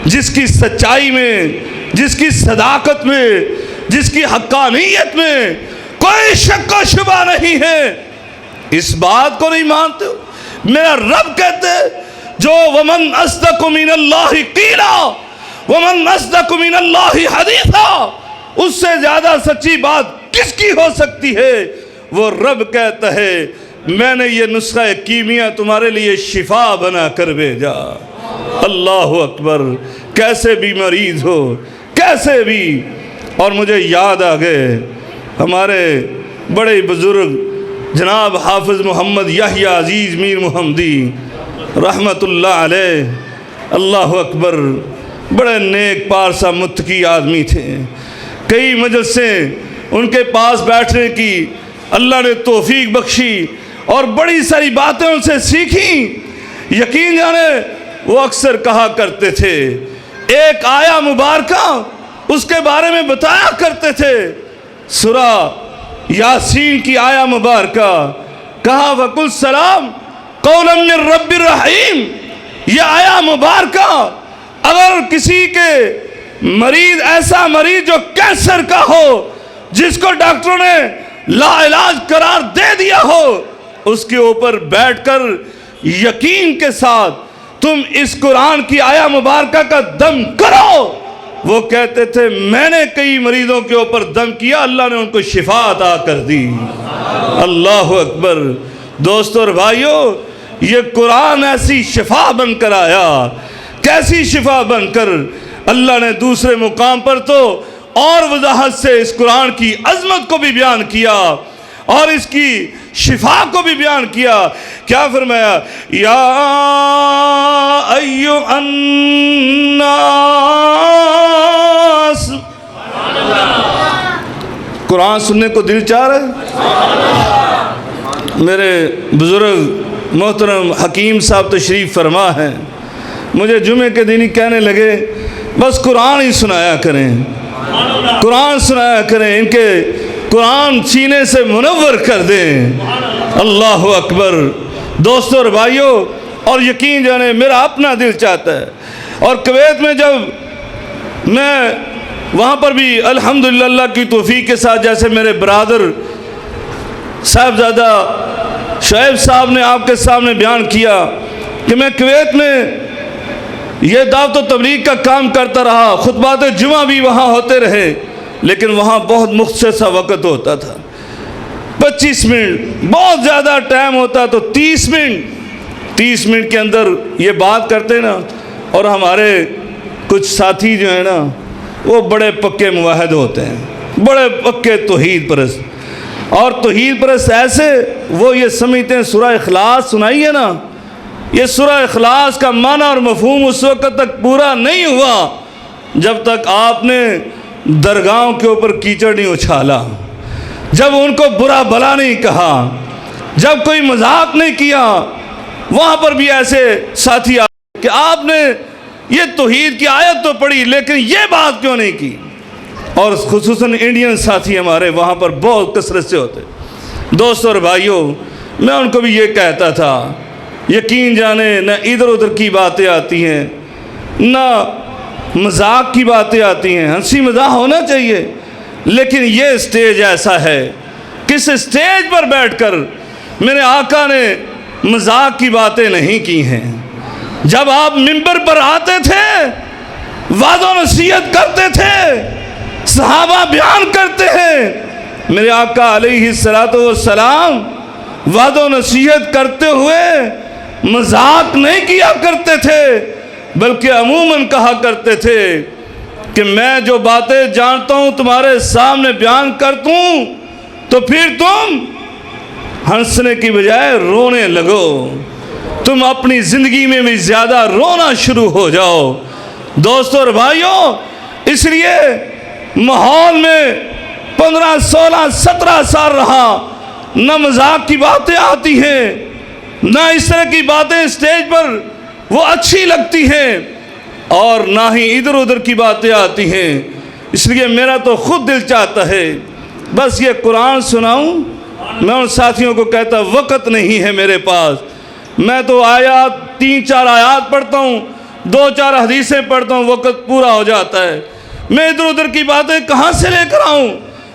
جس کی سچائی میں، جس کی صداقت میں، جس کی حقانیت میں کوئی شک و شبہ نہیں ہے، اس بات کو نہیں مانتے ہو؟ میرا رب کہتے جو ومن اصدق من اللہ قیلا ومن اصدق من اللہ حدیثا، اس سے زیادہ سچی بات کس کی ہو سکتی ہے؟ وہ رب کہتا ہے میں نے یہ نسخہ کیمیا تمہارے لیے شفا بنا کر بھیجا۔ اللہ اکبر، کیسے بھی مریض ہو، کیسے بھی۔ اور مجھے یاد آ گئے ہمارے بڑے بزرگ جناب حافظ محمد یحییٰ عزیز میر محمدی رحمت اللہ علیہ، اللہ اکبر، بڑے نیک پارسا متقی آدمی تھے۔ کئی مجلسیں ان کے پاس بیٹھنے کی اللہ نے توفیق بخشی اور بڑی ساری باتیں ان سے سیکھیں۔ یقین جانے وہ اکثر کہا کرتے تھے، ایک آیا مبارکہ اس کے بارے میں بتایا کرتے تھے، سورہ یاسین کی آیا مبارکہ، کہا وَقُلْ سَلَامٌ قَوْلًا مِّن رَّبٍّ رَّحِيمٍ۔ یہ آیا مبارکہ اگر کسی کے مریض، ایسا مریض جو کینسر کا ہو، جس کو ڈاکٹروں نے لا علاج قرار دے دیا ہو، اس کے اوپر بیٹھ کر یقین کے ساتھ تم اس قرآن کی آیا مبارکہ کا دم کرو۔ وہ کہتے تھے میں نے کئی مریضوں کے اوپر دم کیا، اللہ نے ان کو شفا عطا کر دی۔ اللہ اکبر۔ دوستو اور بھائیو، یہ قرآن ایسی شفا بن کر آیا، کیسی شفا بن کر۔ اللہ نے دوسرے مقام پر تو اور وضاحت سے اس قرآن کی عظمت کو بھی بیان کیا اور اس کی شفا کو بھی بیان کیا۔ کیا فرمایا؟ یا ایھا الناس۔ قرآن سننے کو دل چاہ رہا ہے؟ میرے بزرگ محترم حکیم صاحب تشریف فرما ہیں، مجھے جمعے کے دن ہی کہنے لگے بس قرآن ہی سنایا کریں، قرآن سنایا کریں، ان کے قرآن سینے سے منور کر دیں۔ اللہ اکبر۔ دوستو اور بھائیو، اور یقین جانے میرا اپنا دل چاہتا ہے، اور کویت میں جب میں وہاں پر بھی الحمدللہ اللہ کی توفیق کے ساتھ، جیسے میرے برادر صاحبزادہ شعیب صاحب نے آپ کے سامنے بیان کیا کہ میں کویت میں یہ دعوت و تبلیغ کا کام کرتا رہا، خطبات جمعہ بھی وہاں ہوتے رہے، لیکن وہاں بہت مختصر سا وقت ہوتا تھا، 25 منٹ، بہت زیادہ ٹائم ہوتا تو 30 منٹ کے اندر یہ بات کرتے نا۔ اور ہمارے کچھ ساتھی جو ہیں نا وہ بڑے پکے موحد ہوتے ہیں، بڑے پکے توحید پرست، اور توحید پرست ایسے وہ یہ سمجھتے ہیں سورہ اخلاص سنائی ہے نا، یہ سورہ اخلاص کا معنی اور مفہوم اس وقت تک پورا نہیں ہوا جب تک آپ نے درگاہوں کے اوپر کیچڑ نہیں اچھالا، جب ان کو برا بھلا نہیں کہا، جب کوئی مذاق نہیں کیا۔ وہاں پر بھی ایسے ساتھی کہ آپ نے یہ توحید کی آیت تو پڑھی لیکن یہ بات کیوں نہیں کی، اور خصوصاً انڈین ساتھی ہمارے وہاں پر بہت کثرت سے ہوتے۔ دوستو اور بھائیوں، میں ان کو بھی یہ کہتا تھا، یقین جانے نہ ادھر ادھر کی باتیں آتی ہیں، نہ مذاق کی باتیں آتی ہیں، ہنسی مزاح ہونا چاہیے، لیکن یہ اسٹیج ایسا ہے، کس اسٹیج پر بیٹھ کر میرے آقا نے مذاق کی باتیں نہیں کی ہیں۔ جب آپ منبر پر آتے تھے، وعظ و نصیحت کرتے تھے، صحابہ بیان کرتے ہیں، میرے آقا علیہ السلام وعظ و نصیحت کرتے ہوئے مذاق نہیں کیا کرتے تھے، بلکہ عموماً کہا کرتے تھے کہ میں جو باتیں جانتا ہوں تمہارے سامنے بیان کرتا ہوں تو پھر تم ہنسنے کی بجائے رونے لگو، تم اپنی زندگی میں بھی زیادہ رونا شروع ہو جاؤ۔ دوستو اور بھائیوں، اس لیے ماحول میں 15 16 17 سال رہا، نہ مذاق کی باتیں آتی ہیں، نہ اس طرح کی باتیں اسٹیج پر وہ اچھی لگتی ہیں، اور نہ ہی ادھر ادھر کی باتیں آتی ہیں۔ اس لیے میرا تو خود دل چاہتا ہے بس یہ قرآن سناؤں۔ میں ان ساتھیوں کو کہتا وقت نہیں ہے میرے پاس، میں تو آیات 3-4 آیات پڑھتا ہوں، 2-4 حدیثیں پڑھتا ہوں، وقت پورا ہو جاتا ہے۔ میں ادھر ادھر کی باتیں کہاں سے لے کر آؤں؟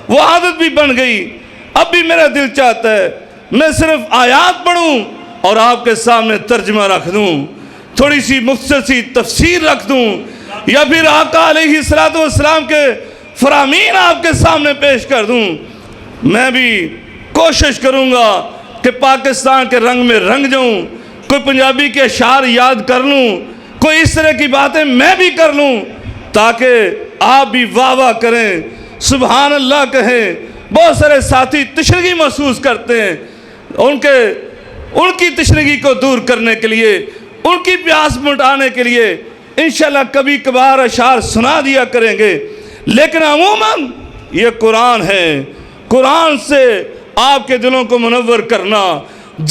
وہ عادت بھی بن گئی۔ اب بھی میرا دل چاہتا ہے میں صرف آیات پڑھوں اور آپ کے سامنے ترجمہ رکھ دوں، تھوڑی سی مختصر سی تفسیر رکھ دوں، یا پھر آقا علیہ السلام کے فرامین آپ کے سامنے پیش کر دوں۔ میں بھی کوشش کروں گا کہ پاکستان کے رنگ میں رنگ جاؤں، کوئی پنجابی کے اشعار یاد کر لوں، کوئی اس طرح کی باتیں میں بھی کر لوں، تاکہ آپ بھی واہ واہ کریں، سبحان اللہ کہیں۔ بہت سارے ساتھی تشنگی محسوس کرتے ہیں، ان کی تشنگی کو دور کرنے کے لیے، ان کی پیاس مٹانے کے لیے انشاءاللہ کبھی کبھار اشعار سنا دیا کریں گے، لیکن عموماً یہ قرآن ہے۔ قرآن سے آپ کے دلوں کو منور کرنا،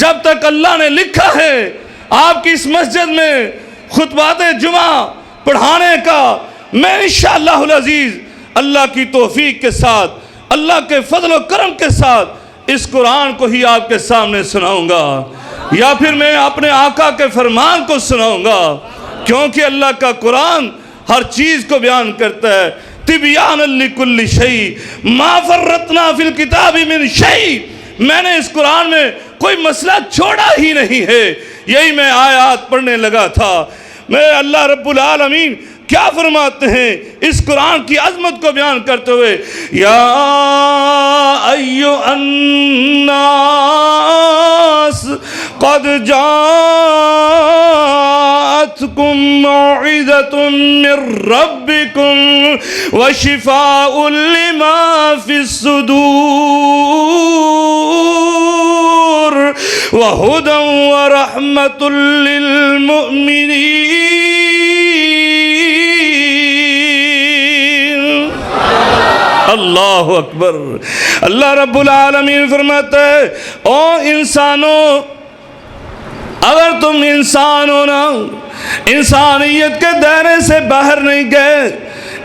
جب تک اللہ نے لکھا ہے آپ کی اس مسجد میں خطبات جمعہ پڑھانے کا، میں انشاءاللہ العزیز اللہ کی توفیق کے ساتھ، اللہ کے فضل و کرم کے ساتھ اس قرآن کو ہی آپ کے سامنے سناؤں گا، یا پھر میں اپنے آقا کے فرمان کو سناؤں گا، کیونکہ اللہ کا قرآن ہر چیز کو بیان کرتا ہے۔ تبیان لکل شیء ما فرطنا فی الکتاب من شیء، میں نے اس قرآن میں کوئی مسئلہ چھوڑا ہی نہیں ہے۔ یہی میں آیات پڑھنے لگا تھا، میں اللہ رب العالمین کیا فرماتے ہیں اس قرآن کی عظمت کو بیان کرتے ہوئے، یا ایھا الناس قد جاءتکم موعظۃ من ربکم وشفاء لما فی الصدور وہدی ورحمۃ للمؤمنین۔ اللہ اکبر۔ اللہ رب العالمین فرماتا ہے او انسانوں، اگر تم انسان ہو نا، انسانیت کے دائرے سے باہر نہیں گئے،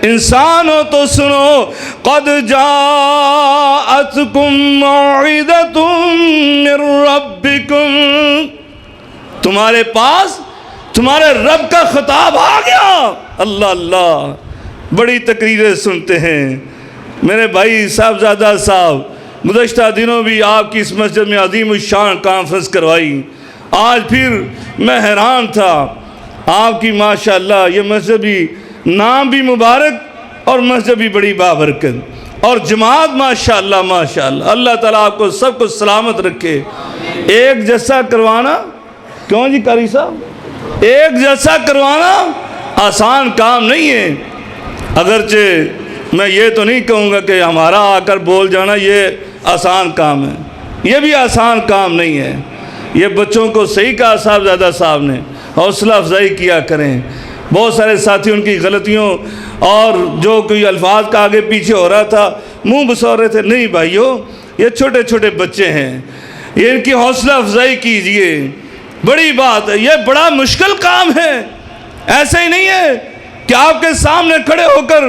انسان ہو تو سنو، قد جاءتکم موعظۃ من ربکم، تمہارے پاس تمہارے رب کا خطاب آ گیا۔ اللہ اللہ، بڑی تقریریں سنتے ہیں میرے بھائی صاحبزادہ صاحب، گزشتہ دنوں بھی آپ کی اس مسجد میں عظیم الشان کانفرنس کروائی، آج پھر میں حیران تھا۔ آپ کی ماشاءاللہ یہ مسجد بھی نام بھی مبارک اور مسجد بھی بڑی بابرکت، اور جماعت ماشاءاللہ ماشاءاللہ، اللہ تعالیٰ آپ کو سب کو سلامت رکھے۔ ایک جیسا کروانا، کیوں جی قاری صاحب، ایک جیسا کروانا آسان کام نہیں ہے۔ اگرچہ میں یہ تو نہیں کہوں گا کہ ہمارا آ کر بول جانا یہ آسان کام ہے، یہ بھی آسان کام نہیں ہے۔ یہ بچوں کو صحیح کہا صاحبزادہ صاحب نے، حوصلہ افزائی کیا کریں۔ بہت سارے ساتھی ان کی غلطیوں اور جو کوئی الفاظ کا آگے پیچھے ہو رہا تھا منہ بسور رہے تھے، نہیں بھائیو، یہ چھوٹے چھوٹے بچے ہیں، یہ ان کی حوصلہ افزائی کیجئے، بڑی بات ہے، یہ بڑا مشکل کام ہے۔ ایسا ہی نہیں ہے کہ آپ کے سامنے کھڑے ہو کر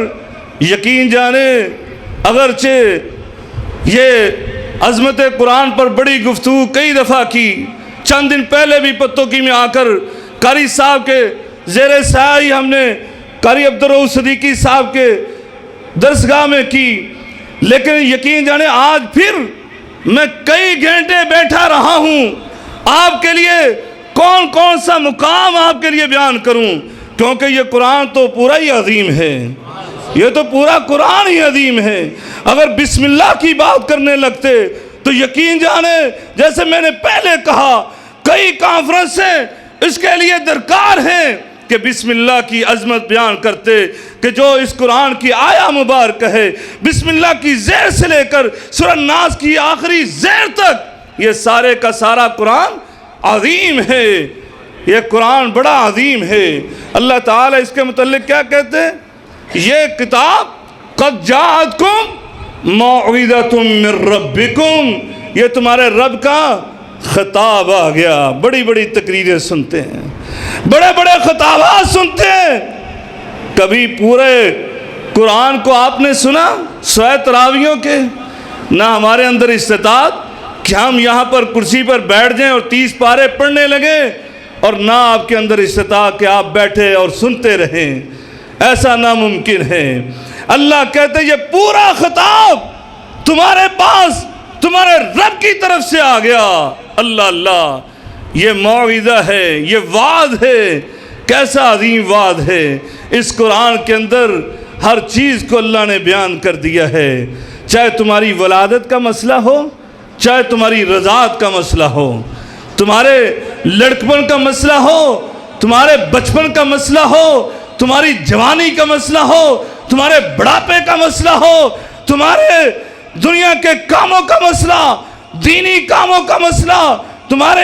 یقین جانے، اگرچہ یہ عظمت قرآن پر بڑی گفتگو کئی دفعہ کی، چند دن پہلے بھی پتوکی میں آ کر قاری صاحب کے زیر سایہ ہم نے قاری عبدالرؤف صدیقی صاحب کے درسگاہ میں کی، لیکن یقین جانے آج پھر میں کئی گھنٹے بیٹھا رہا ہوں، آپ کے لیے کون کون سا مقام آپ کے لیے بیان کروں، کیونکہ یہ قرآن تو پورا ہی عظیم ہے، یہ تو پورا قرآن ہی عظیم ہے۔ اگر بسم اللہ کی بات کرنے لگتے تو یقین جانے، جیسے میں نے پہلے کہا، کئی کانفرنسیں اس کے لیے درکار ہیں کہ بسم اللہ کی عظمت بیان کرتے، کہ جو اس قرآن کی آیا مبارک ہے، بسم اللہ کی زیر سے لے کر سورہ الناس کی آخری زیر تک، یہ سارے کا سارا قرآن عظیم ہے، یہ قرآن بڑا عظیم ہے۔ اللہ تعالیٰ اس کے متعلق کیا کہتے ہیں؟ یہ کتاب قد جاءتکم موعظۃ من ربکم، یہ تمہارے رب کا خطاب آ گیا۔ بڑی بڑی تقریریں سنتے ہیں، بڑے بڑے خطابات سنتے ہیں، کبھی پورے قرآن کو آپ نے سنا سوائے تراویحوں کے؟ نہ ہمارے اندر استطاعت کہ ہم یہاں پر کرسی پر بیٹھ جائیں اور 30 پارے پڑھنے لگیں، اور نہ آپ کے اندر استطاعت کہ آپ بیٹھے اور سنتے رہیں، ایسا ناممکن ہے۔ اللہ کہتے ہیں یہ پورا خطاب تمہارے پاس تمہارے رب کی طرف سے آ گیا۔ اللہ اللہ، یہ موعظہ ہے، یہ وعد ہے، کیسا عظیم وعد ہے۔ اس قرآن کے اندر ہر چیز کو اللہ نے بیان کر دیا ہے، چاہے تمہاری ولادت کا مسئلہ ہو، چاہے تمہاری رضاعت کا مسئلہ ہو، تمہارے لڑکپن کا مسئلہ ہو، تمہارے بچپن کا مسئلہ ہو، تمہاری جوانی کا مسئلہ ہو، تمہارے بڑھاپے کا مسئلہ ہو، تمہارے دنیا کے کاموں کا مسئلہ، دینی کاموں کا مسئلہ، تمہارے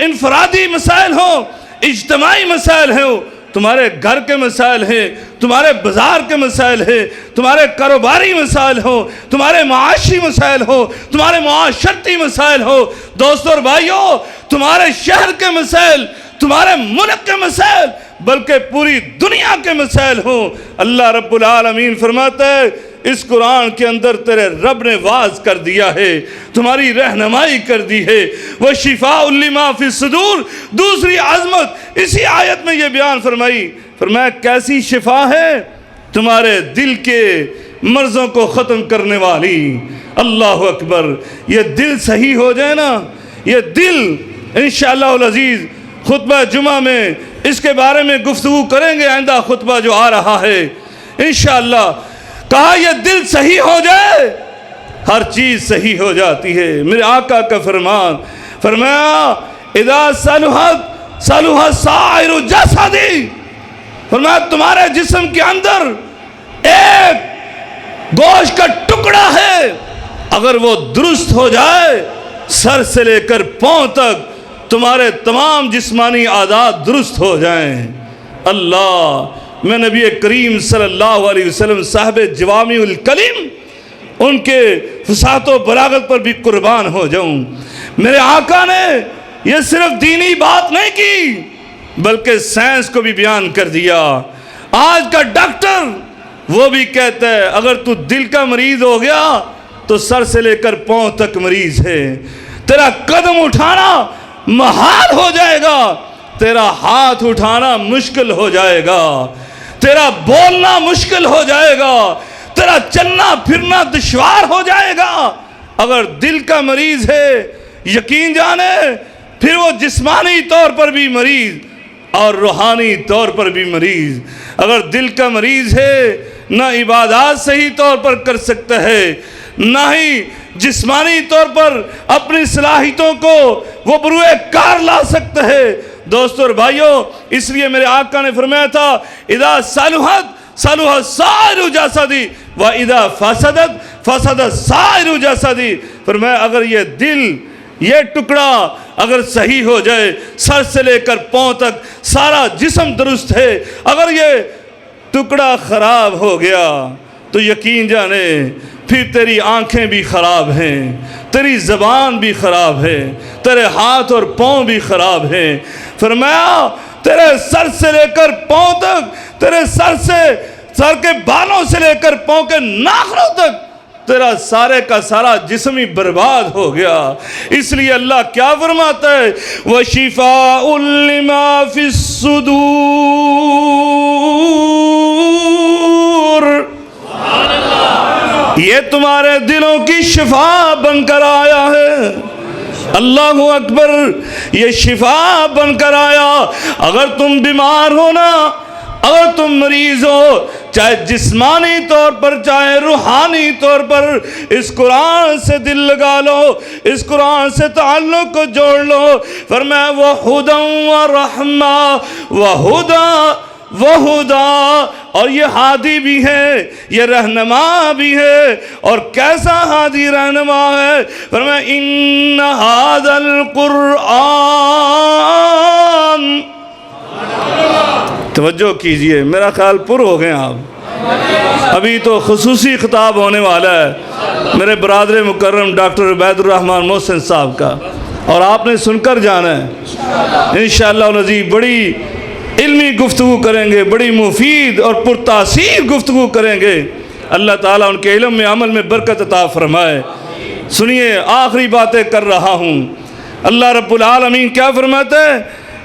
انفرادی مسائل ہوں، اجتماعی مسائل ہوں، تمہارے گھر کے مسائل ہیں، تمہارے بازار کے مسائل ہیں، تمہارے کاروباری مسائل ہوں، تمہارے معاشی مسائل ہوں، تمہارے معاشرتی مسائل ہوں، دوستوں اور بھائیوں، تمہارے شہر کے مسائل، تمہارے ملک کے مسائل، بلکہ پوری دنیا کے مسائل ہوں، اللہ رب العالمین فرماتا ہے اس قرآن کے اندر تیرے رب نے واعظ کر دیا ہے، تمہاری رہنمائی کر دی ہے۔ وَشِفَاءٌ لِمَا فِي الصُّدُورِ، دوسری عظمت اسی آیت میں یہ بیان فرمائی، فرمایا کیسی شفا ہے؟ تمہارے دل کے مرضوں کو ختم کرنے والی۔ اللہ اکبر، یہ دل صحیح ہو جائے نا، یہ دل انشاءاللہ العزیز خطبہ جمعہ میں اس کے بارے میں گفتگو کریں گے، آئندہ خطبہ جو آ رہا ہے انشاءاللہ۔ کہا یہ دل صحیح ہو جائے ہر چیز صحیح ہو جاتی ہے۔ میرے آقا کا فرمان، فرمایا اذا صلحت صلح سائر جسدی، فرمایا تمہارے جسم کے اندر ایک گوشت کا ٹکڑا ہے، اگر وہ درست ہو جائے سر سے لے کر پاؤں تک تمہارے تمام جسمانی اعضاء درست ہو جائیں۔ اللہ، میں نبی کریم صلی اللہ علیہ وسلم صاحب جوامع الکلم، ان کے فصاحت و بلاغت پر بھی قربان ہو جاؤں۔ میرے آقا نے یہ صرف دینی بات نہیں کی بلکہ سائنس کو بھی بیان کر دیا۔ آج کا ڈاکٹر وہ بھی کہتا ہے اگر تو دل کا مریض ہو گیا تو سر سے لے کر پاؤں تک مریض ہے، تیرا قدم اٹھانا محال ہو جائے گا، تیرا ہاتھ اٹھانا مشکل ہو جائے گا، تیرا بولنا مشکل ہو جائے گا، تیرا چلنا پھرنا دشوار ہو جائے گا۔ اگر دل کا مریض ہے یقین جانے پھر وہ جسمانی طور پر بھی مریض اور روحانی طور پر بھی مریض۔ اگر دل کا مریض ہے نہ عبادات صحیح طور پر کر سکتا ہے، نہ ہی جسمانی طور پر اپنی صلاحیتوں کو وہ بروئے کار لا سکتا ہے۔ دوستو اور بھائیوں، اس لیے میرے آقا نے فرمایا تھا اذا صلحت صلح سائر جسدی و اذا فسدت فسد سائر جسدی، فرمایا اگر یہ دل، یہ ٹکڑا اگر صحیح ہو جائے سر سے لے کر پاؤں تک سارا جسم درست ہے، اگر یہ ٹکڑا خراب ہو گیا تو یقین جانے پھر تیری آنکھیں بھی خراب ہیں، تیری زبان بھی خراب ہے، تیرے ہاتھ اور پاؤں بھی خراب ہیں۔ فرمایا تیرے سر سے لے کر پاؤں تک، تیرے سر کے بالوں سے لے کر پاؤں کے ناخنوں تک تیرا سارے کا سارا جسم ہی برباد ہو گیا۔ اس لیے اللہ کیا فرماتا ہے وَشِفَاءٌ لِمَا فِي الصُّدُورِ، یہ تمہارے دلوں کی شفا بن کر آیا ہے۔ اللہ اکبر، یہ شفا بن کر آیا۔ اگر تم بیمار ہو نا، اگر تم مریض ہو، چاہے جسمانی طور پر چاہے روحانی طور پر، اس قرآن سے دل لگا لو، اس قرآن سے تعلق کو جوڑ لو۔ فرمایا وَهُدًى وَرَحْمَةً وَهُدًى وَهُدًى، اور یہ ہادی بھی ہے، یہ رہنما بھی ہے۔ اور کیسا ہادی رہنما ہے؟ فرمایا إِنَّ هَذَا الْقُرْآنَ، توجہ کیجئے، میرا خیال پر ہو گئے آپ۔ ابھی تو خصوصی خطاب ہونے والا ہے میرے برادر مکرم ڈاکٹر عبید الرحمن محسن صاحب کا، اور آپ نے سن کر جانا ہے انشاءاللہ العزیز۔ بڑی علمی گفتگو کریں گے، بڑی مفید اور پرتاثیر گفتگو کریں گے۔ اللہ تعالیٰ ان کے علم میں عمل میں برکت عطا فرمائے۔ سنیے، آخری باتیں کر رہا ہوں۔ اللہ رب العالمین کیا فرماتا ہے؟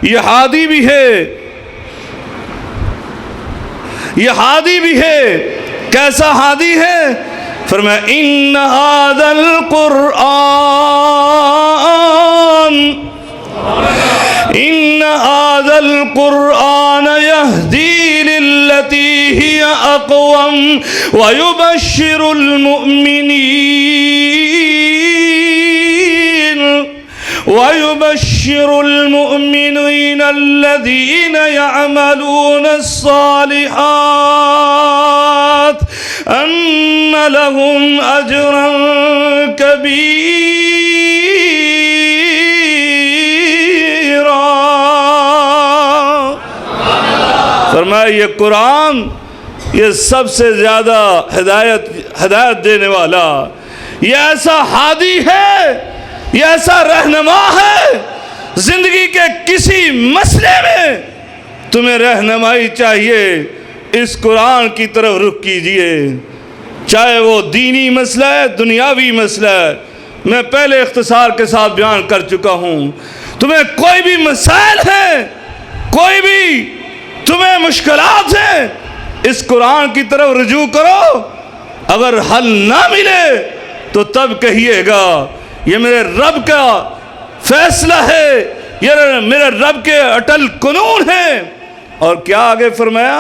یہ ہادی بھی ہے، یہ ہادی بھی ہے۔ کیسا ہادی ہے؟ فرمایا ان ھذا القرآن يهدي للتي هي أقوم ويبشر المؤمنين الذين يعملون الصالحات أن لهم أجرا كبيرا۔ فرمایا یہ قرآن یہ سب سے زیادہ ہدایت دینے والا، یہ ایسا ہادی ہے، یہ ایسا رہنما ہے۔ زندگی کے کسی مسئلے میں تمہیں رہنمائی چاہیے، اس قرآن کی طرف رخ کیجئے، چاہے وہ دینی مسئلہ ہے، دنیاوی مسئلہ ہے۔ میں پہلے اختصار کے ساتھ بیان کر چکا ہوں۔ تمہیں کوئی بھی مسائل ہیں، کوئی بھی تمہیں مشکلات ہیں، اس قرآن کی طرف رجوع کرو۔ اگر حل نہ ملے تو تب کہیے گا یہ میرے رب کا فیصلہ ہے، یہ میرے رب کے اٹل قانون ہے۔ اور کیا آگے فرمایا؟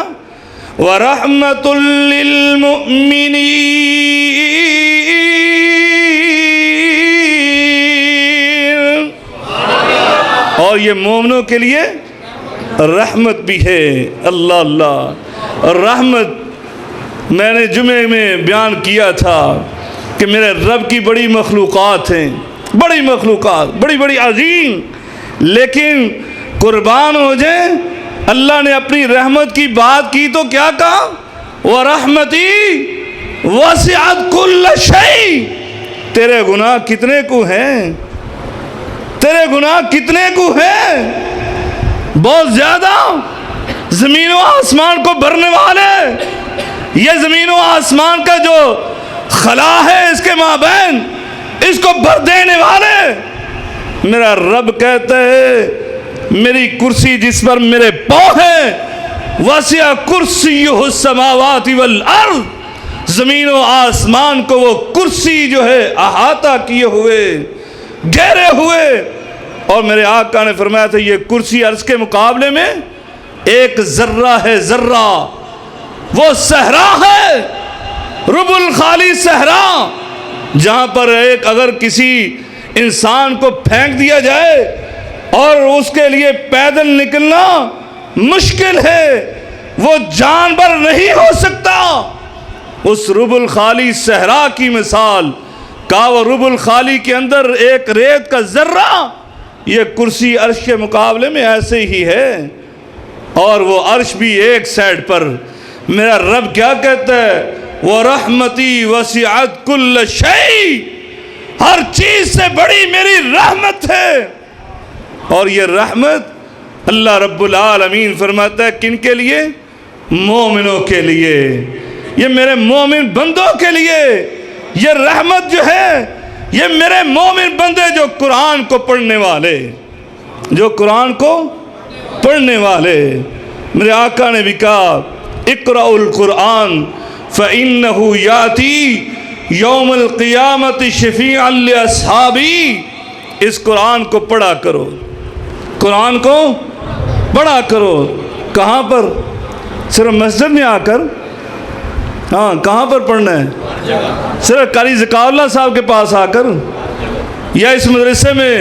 وَرَحْمَةٌ لِّلْمُؤْمِنِينَ، اور یہ مومنوں کے لیے رحمت بھی ہے۔ اللہ اللہ، رحمت میں نے جمعے میں بیان کیا تھا کہ میرے رب کی بڑی مخلوقات ہیں، بڑی مخلوقات، بڑی بڑی عظیم، لیکن قربان ہو جائیں، اللہ نے اپنی رحمت کی بات کی تو کیا کہا؟ وَرَحْمَتِي وَسِعَتْ كُلَّ شَيْءٍ۔ تیرے گناہ کتنے کو ہیں؟ تیرے گناہ کتنے کو ہیں؟ بہت زیادہ۔ زمین و آسمان کو بھرنے والے، یہ زمین و آسمان کا جو خلا ہے اس کے مابین، اس کو بھر دینے والے۔ میرا رب کہتا ہے میری کرسی جس پر میرے پاؤں ہیں، وسع کرسیہ السماوات والارض، زمین و آسمان کو وہ کرسی جو ہے احاطہ کیے ہوئے، گھیرے ہوئے۔ اور میرے آقا نے فرمایا تھا یہ کرسی عرض کے مقابلے میں ایک ذرہ ہے، ذرہ، وہ صحرا ہے، رب الخالی صحرا، جہاں پر ایک اگر کسی انسان کو پھینک دیا جائے اور اس کے لیے پیدل نکلنا مشکل ہے، وہ جانور نہیں ہو سکتا۔ اس رب الخالی صحرا کی مثال کہا، وہ رب الخالی کے اندر ایک ریت کا ذرہ، یہ کرسی عرش کے مقابلے میں ایسے ہی ہے، اور وہ عرش بھی ایک سائڈ پر۔ میرا رب کیا کہتا ہے؟ وَرَحْمَتِي وَسِعَتْ كُلَّ شَيْءٍ، ہر چیز سے بڑی میری رحمت ہے۔ اور یہ رحمت اللہ رب العالمین فرماتا ہے کن کے لیے؟ مومنوں کے لیے، یہ میرے مومن بندوں کے لیے۔ یہ رحمت جو ہے یہ میرے مومن بندے جو قرآن کو پڑھنے والے، جو قرآن کو پڑھنے والے۔ میرے آقا نے بھی کہا اقرأ القرآن فإنه یاتی یوم القیامت شفیعا لاصحابی۔ اس قرآن کو پڑھا کرو، قرآن کو پڑھا کرو۔ کہاں پر؟ صرف مسجد میں آ کر؟ ہاں، کہاں پر پڑھنا ہے؟ صرف قاری ذکاء اللہ صاحب کے پاس آ کر، یا اس مدرسے میں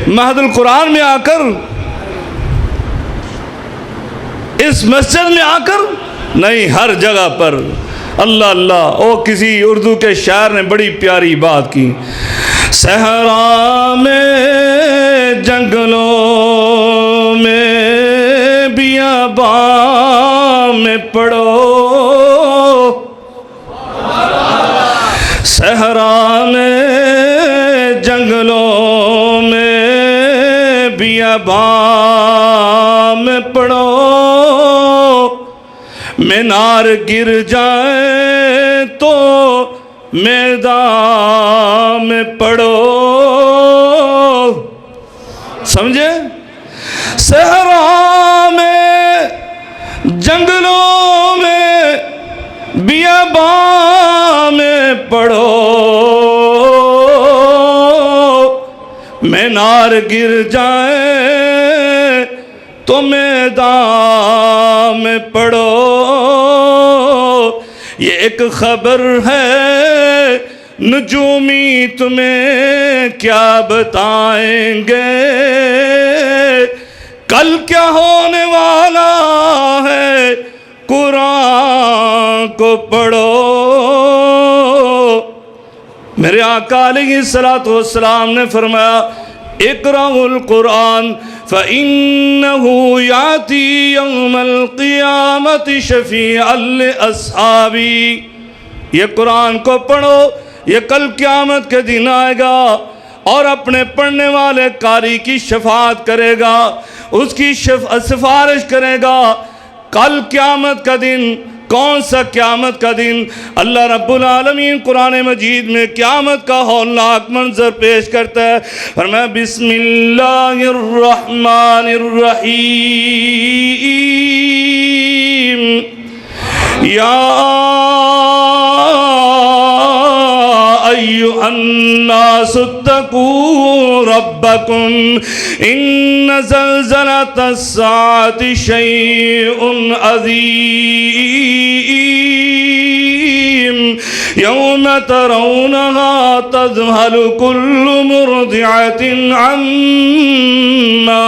مہد القرآن میں آ کر، اس مسجد میں آ کر؟ نہیں، ہر جگہ پر۔ اللہ اللہ، او کسی اردو کے شاعر نے بڑی پیاری بات کی، صحرا میں، جنگلوں میں، بیاباں میں پڑھو، صحرا میں جنگلوں میں بیاباں میں پڑھو، مینار گر جائے تو میدان میں پڑھو، سمجھے؟ صحرا میں جنگلوں میں بیاباں میں پڑھو، مینار گر جائے تو میدان میں پڑھو۔ یہ ایک خبر ہے نجومی تمہیں کیا بتائیں گے، کل کیا ہونے والا ہے قرآن کو پڑھو۔ میرے آقا علیہ الصلوۃ والسلام نے فرمایا اقرأوا القرآن فإنه يأتي يوم القيامة شفيعا لأصحابي، یہ قرآن کو پڑھو، یہ کل قیامت کے دن آئے گا اور اپنے پڑھنے والے قاری کی شفاعت کرے گا، اس کی سفارش کرے گا۔ کل قیامت کا دن کون سا قیامت کا دن؟ اللہ رب العالمین قرآن مجید میں قیامت کا ہولناک منظر پیش کرتا ہے، فرمایا بسم اللہ الرحمن الرحیم، یا ایھا الناس اتقوا ربکم ان زلزلۃ الساعۃ شیء عظیم، یوم ترونها تذہل کل مرضعۃ عما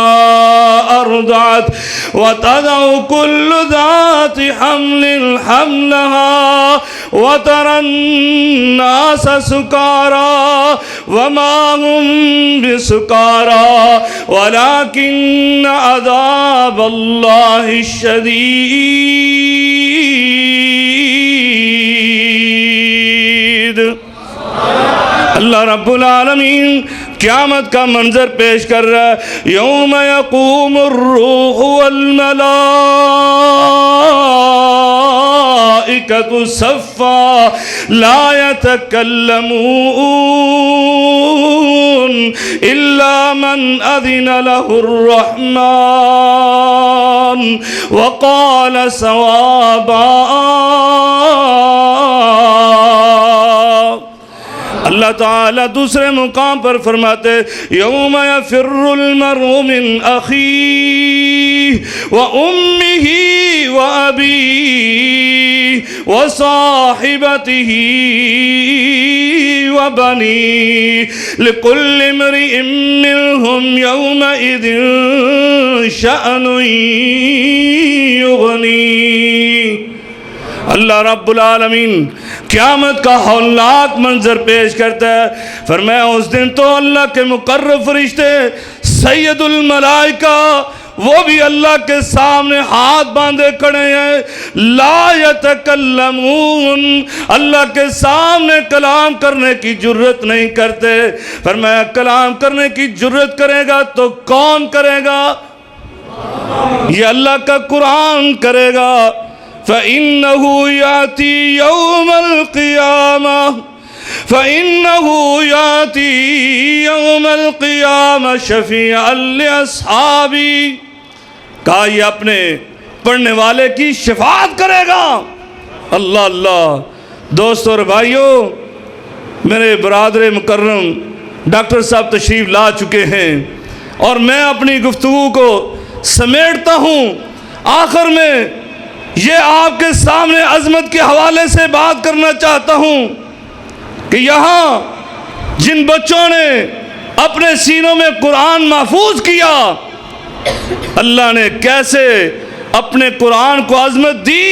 ارضعت وتضع کل ذات حمل حملها وترى الناس سکارا وما هم بسکارا ولكن عذاب اللہ شدید۔ اللہ رب العالمین قیامت کا منظر پیش کر رہا ہے، یوم یقوم الروح والملائکۃ صفا لا یتکلمون الا من اذن له الرحمن وقال صوابا۔ اللہ تعالیٰ دوسرے مقام پر فرماتے یوم یفر المرء من اخیہ وامہ وابیہ وصاحبتہ وبنیہ لکل امرئ منہم یومئذ شأن یغنیہ۔ اللہ رب العالمین قیامت کا ہولناک منظر پیش کرتا ہے، فرمایا اس دن تو اللہ کے مقرب فرشتے سید الملائکہ وہ بھی اللہ کے سامنے ہاتھ باندھے کھڑے ہیں، لا یتکلمون، اللہ کے سامنے کلام کرنے کی جرت نہیں کرتے۔ فرمایا کلام کرنے کی جرت کرے گا تو کون کرے گا؟ یہ اللہ کا قرآن کرے گا۔ فَإِنَّهُ يَأْتِي يَوْمَ الْقِيَامَةِ فَإِنَّهُ يَأْتِي يَوْمَ الْقِيَامَةِ شَفِيعًا لِأَصْحَابِهِ، کہا یہ اپنے پڑھنے والے کی شفاعت کرے گا۔ اللہ اللہ۔ دوستو اور بھائیو، میرے برادر مکرم ڈاکٹر صاحب تشریف لا چکے ہیں اور میں اپنی گفتگو کو سمیٹتا ہوں۔ آخر میں یہ آپ کے سامنے عظمت کے حوالے سے بات کرنا چاہتا ہوں کہ یہاں جن بچوں نے اپنے سینوں میں قرآن محفوظ کیا، اللہ نے کیسے اپنے قرآن کو عظمت دی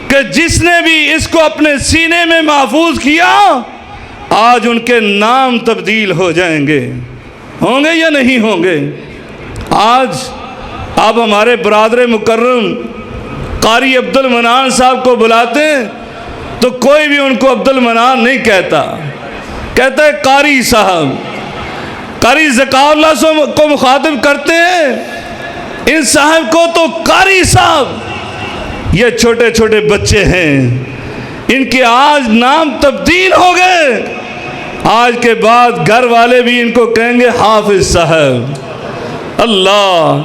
کہ جس نے بھی اس کو اپنے سینے میں محفوظ کیا آج ان کے نام تبدیل ہو جائیں گے۔ ہوں گے یا نہیں ہوں گے؟ آج آپ ہمارے برادر مکرم قاری عبد المنان صاحب کو بلاتے ہیں تو کوئی بھی ان کو عبد المنان نہیں کہتا، کہتا ہے قاری صاحب۔ قاری ذکاء اللہ کو مخاطب کرتے ہیں، ان صاحب کو تو قاری صاحب۔ یہ چھوٹے چھوٹے بچے ہیں، ان کے آج نام تبدیل ہو گئے، آج کے بعد گھر والے بھی ان کو کہیں گے حافظ صاحب۔ اللہ،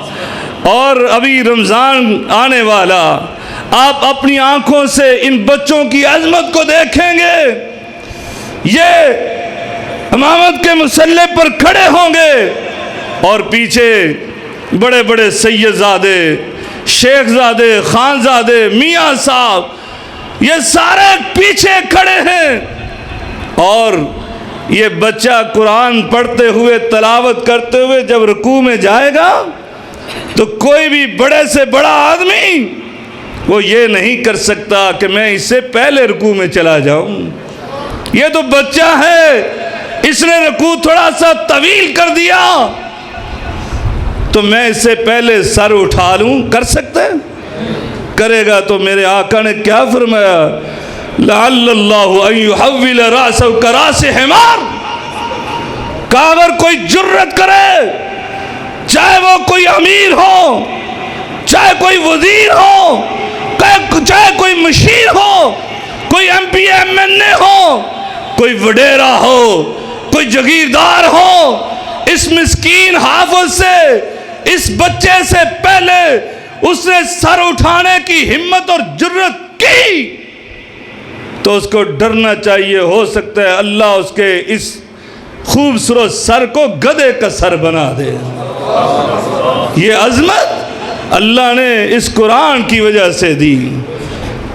اور ابھی رمضان آنے والا، آپ اپنی آنکھوں سے ان بچوں کی عظمت کو دیکھیں گے۔ یہ امامت کے مصلی پر کھڑے ہوں گے اور پیچھے بڑے بڑے سید زادے، شیخ زادے، خان زادے، میاں صاحب، یہ سارے پیچھے کھڑے ہیں، اور یہ بچہ قرآن پڑھتے ہوئے، تلاوت کرتے ہوئے جب رکوع میں جائے گا تو کوئی بھی بڑے سے بڑا آدمی وہ یہ نہیں کر سکتا کہ میں اس سے پہلے رکوع میں چلا جاؤں۔ یہ تو بچہ ہے، اس نے رکوع تھوڑا سا طویل کر دیا تو میں اس سے پہلے سر اٹھا لوں، کر سکتا ہے؟ کرے گا تو میرے آقا نے کیا فرمایا؟ لعل اللہ ان یحول راسہ کراس حمار۔ کہ اگر کوئی جرت کرے، چاہے وہ کوئی امیر ہو، چاہے کوئی وزیر ہو، چاہے کوئی مشیر ہو، کوئی ایم پی ایم این اے ہو، کوئی وڈیرا ہو، کوئی جگیردار ہو، اس مسکین حافظ سے، اس بچے سے پہلے اس نے سر اٹھانے کی ہمت اور جرت کی تو اس کو ڈرنا چاہیے، ہو سکتا ہے اللہ اس کے اس خوبصورت سر کو گدھے کا سر بنا دے۔ یہ عظمت اللہ نے اس قرآن کی وجہ سے دی،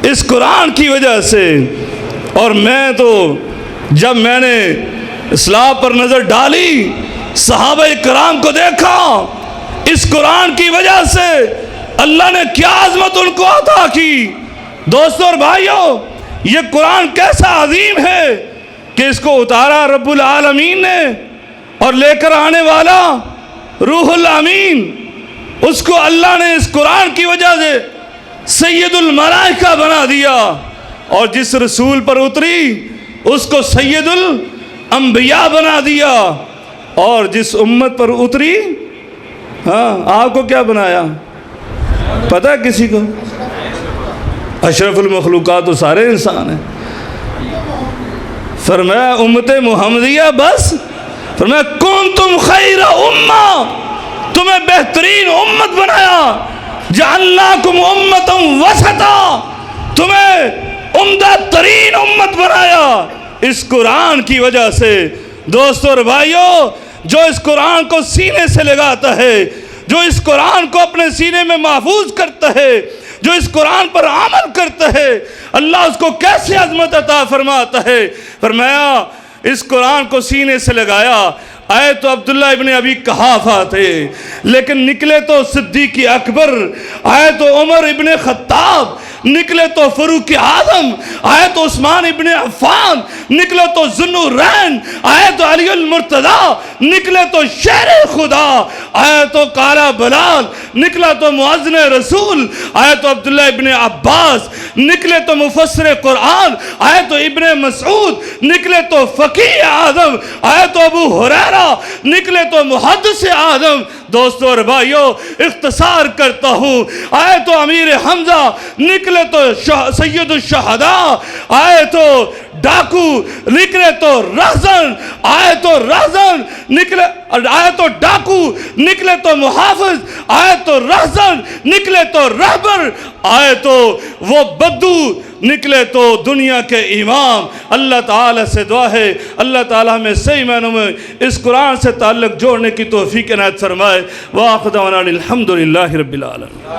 اس قرآن کی وجہ سے۔ اور میں تو جب میں نے اصلاح پر نظر ڈالی، صحابہ کرام کو دیکھا، اس قرآن کی وجہ سے اللہ نے کیا عظمت ان کو عطا کی۔ دوستو اور بھائیوں، یہ قرآن کیسا عظیم ہے کہ اس کو اتارا رب العالمین نے، اور لے کر آنے والا روح الامین، اس کو اللہ نے اس قرآن کی وجہ سے سید الملائکہ بنا دیا، اور جس رسول پر اتری اس کو سید الانبیاء بنا دیا، اور جس امت پر اتری، آپ کو کیا بنایا پتہ ہے کسی کو؟ اشرف المخلوقات تو سارے انسان ہیں۔ فرمایا امت محمدیہ بس، فرمایا کنتم خیر امہ، تمہیں بہترین امت بنایا، جعلناکم امتا وسطا، تمہیں عمدہ ترین امت بنایا اس قرآن کی وجہ سے۔ دوستو اور بھائیوں، جو اس قرآن کو سینے سے لگاتا ہے، جو اس قرآن کو اپنے سینے میں محفوظ کرتا ہے، جو اس قرآن پر عمل کرتا ہے، اللہ اس کو کیسے عظمت عطا فرماتا ہے۔ فرمایا اس قرآن کو سینے سے لگایا، آئے تو عبداللہ ابن ابی قحافہ تھے، لیکن نکلے تو صدیق اکبر، آئے تو عمر ابن خطاب، نکلے تو فاروق اعظم، آئے تو عثمان ابن عفان، نکلے تو ذوالنورین، آئے تو علی المرتضی، نکلے تو شیر خدا، آئے تو کالا بلال، نکلا تو مؤذن رسول، آئے تو عبداللہ ابن عباس، نکلے تو مفسر قرآن، آئے تو ابن مسعود، نکلے تو فقیہ اعظم، آئے تو ابو ہریرہ، نکلے تو محدث اعظم۔ دوستو اور بھائیوں، اختصار کرتا ہوں، آئے تو امیر حمزہ، نکلے تو سید الشہداء، آئے تو ڈاکو، نکلے تو رہزن، آئے تو رہزن، نکلے آئے تو ڈاکو، نکلے تو محافظ، آئے تو رہزن، نکلے تو رہبر، آئے تو وہ بدو، نکلے تو دنیا کے امام۔ اللہ تعالیٰ سے دعا ہے اللہ تعالیٰ ہمیں صحیح معنوں میں اس قرآن سے تعلق جوڑنے کی توفیق عنایت فرمائے۔ وآخر دعوانا الحمدللہ رب العالمین۔